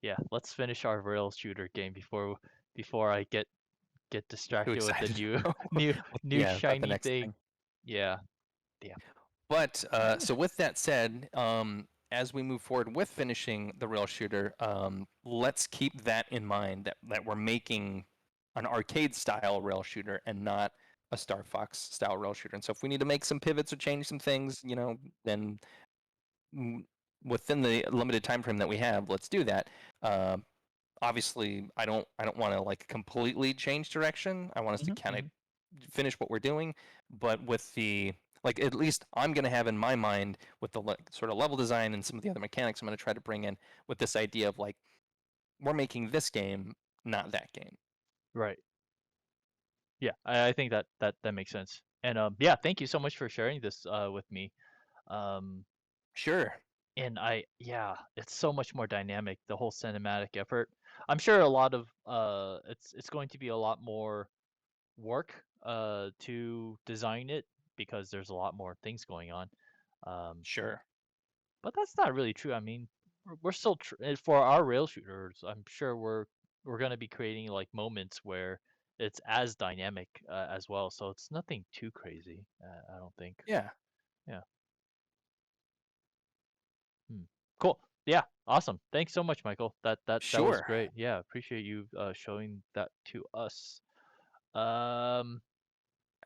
yeah. Let's finish our rail shooter game before I get Too distracted with the excited. new new new Yeah, about the shiny next thing. thing. Yeah. Damn. But so with that said, as we move forward with finishing the rail shooter, let's keep that in mind that we're making an arcade style rail shooter and not a Star Fox style rail shooter. And so if we need to make some pivots or change some things, then mm, within the limited time frame that we have, let's do that. Uh, Obviously, I don't want to like completely change direction. I want us to Hmm. kind of Hmm. finish what we're doing, but with the like at least I'm going to have in my mind with the sort of level design and some of the other mechanics I'm going to try to bring in with this idea of like we're making this game, not that game. Right. Yeah. I think that makes sense. And yeah, thank you so much for sharing this with me. Um, Sure. and yeah, it's so much more dynamic, the whole cinematic effort. I'm sure a lot of it's going to be a lot more work to design it because there's a lot more things going on. Um, Sure. but that's not really true. I mean, we're still for our rail shooters. I'm sure we're gonna be creating like moments where it's as dynamic as well. So it's nothing too crazy. I don't think. Yeah. Yeah. Hmm. Cool. Yeah. Awesome. Thanks so much, Michael. That was Sure. great. Yeah. Appreciate you showing that to us. Um.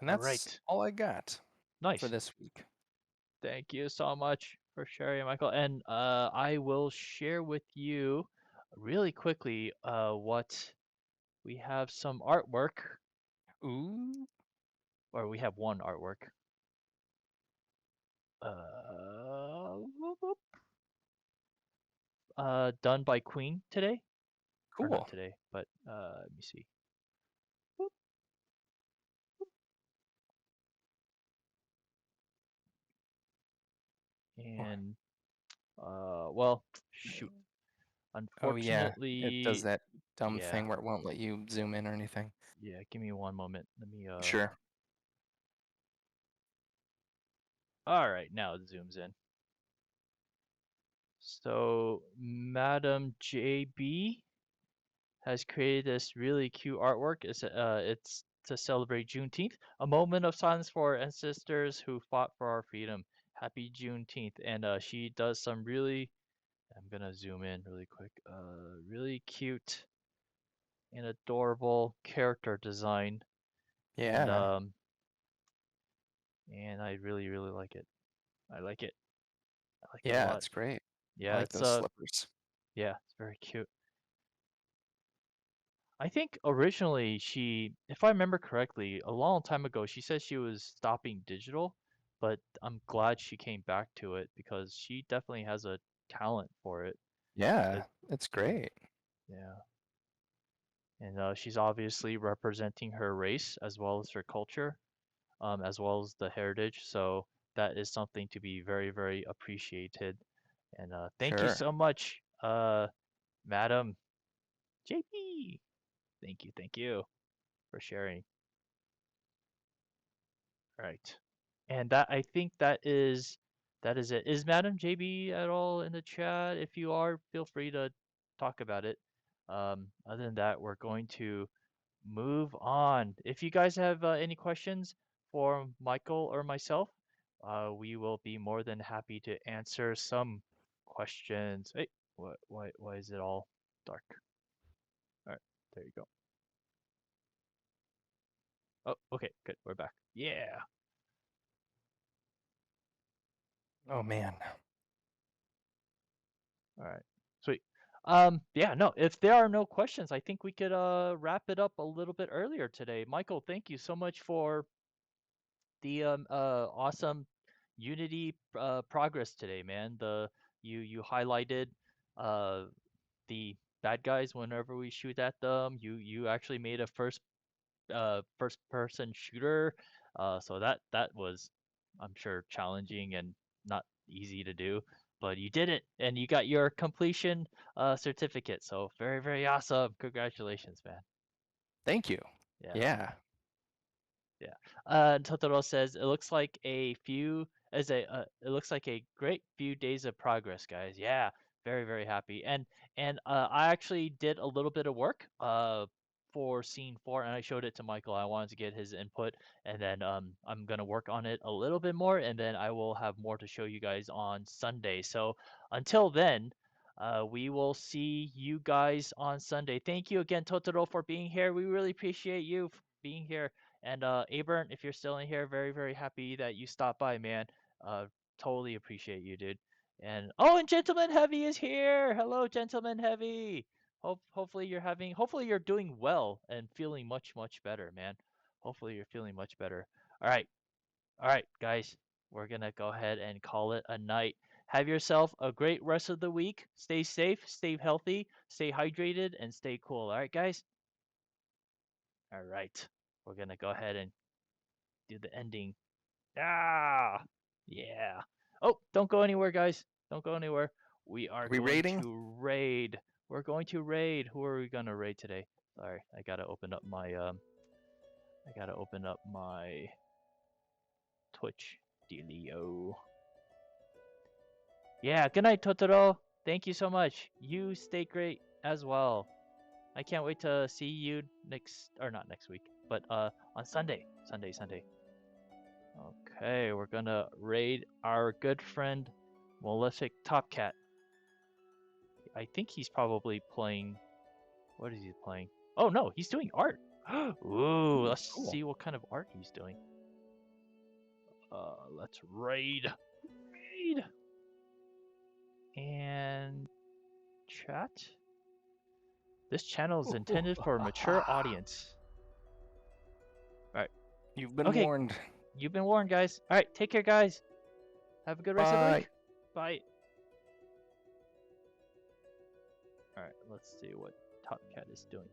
And All that's right. all I got for Nice. this week. Thank you so much for sharing, Michael. And I will share with you really quickly what we have some artwork, Ooh. or we have one artwork. Whoop, whoop, done by Queen today, or not Cool. today, but let me see. Whoop. And well, shoot. Oh yeah. It does Unfortunately, that dumb yeah, thing where it won't let you zoom in or anything. yeah. Give me one moment. Let me. Sure. All right, now it zooms in. So, Madam JB has created this really cute artwork. It's to celebrate Juneteenth, a moment of silence for our ancestors who fought for our freedom. Happy Juneteenth! And she does some really, I'm gonna zoom in really quick. Really cute and adorable character design, and Yeah. I really really like it. I like it. I like it a Yeah, lot. it's great. I Yeah, like it's those slippers. yeah, it's very cute. I think originally she, if I remember correctly, a long time ago, she said she was stopping digital, but I'm glad she came back to it because she definitely has a talent for it. It, Yeah, it's yeah, great. yeah. And she's obviously representing her race as well as her culture, as well as the heritage. So that is something to be very, very appreciated. And thank you Sure. so much, Madam JP. Thank you for sharing. All right. And that I think that is it. Is Madam JB at all in the chat? If you are, feel free to talk about it. Other than that, we're going to move on. If you guys have any questions for Michael or myself, we will be more than happy to answer some questions. Hey, why is it all dark? All right, there you go. Oh, okay, good. We're back. Yeah. Oh man. All right. Sweet. Yeah, no, if there are no questions, I think we could wrap it up a little bit earlier today. Michael, thank you so much for the awesome Unity progress today, man. You highlighted uh the bad guys whenever we shoot at them. You actually made a first person shooter. So that was, I'm sure, challenging and not easy to do, but you did it and you got your completion certificate. So very awesome. Congratulations, man. Thank you. Yeah. Yeah. Yeah. Totoro says it looks like a few as a it looks like a great few days of progress, guys. Yeah, very happy. And I actually did a little bit of work for scene 4 and I showed it to Michael. I wanted to get his input and then I'm gonna work on it a little bit more and then I will have more to show you guys on Sunday. So until then, we will see you guys on Sunday. Thank you again, Totoro, for being here. We really appreciate you being here. And Abern, if you're still in here, very happy that you stopped by, man. Uh, totally appreciate you, dude. And oh, and Gentleman Heavy is here. Hello, Gentleman Heavy. Hopefully you're doing well and feeling much better, man. Hopefully you're feeling much better. All right, guys. We're gonna go ahead and call it a night. Have yourself a great rest of the week. Stay safe, stay healthy, stay hydrated, and stay cool. All right, guys. All right. We're gonna go ahead and do the ending. Ah, yeah. Oh, don't go anywhere, guys. Don't go anywhere. We are Are we going rating? to raid. We're going to raid. Who are we gonna raid today? Sorry, I gotta open up my Twitch dealio. Yeah. Good night, Totoro. Thank you so much. You stay great as well. I can't wait to see you next, or not next week, but on Sunday. Sunday. Okay, we're gonna raid our good friend Malefic Topcat. I think he's probably playing. What is he playing? Oh no, he's doing art. Ooh, let's Cool. see what kind of art he's doing. Let's raid. Raid. And chat. This channel is intended for a mature audience. All right. You've been Okay, warned. you've been warned, guys. All right, take care, guys. Have a good rest of the Bye. week. Bye. All right, let's see what Topcat is doing.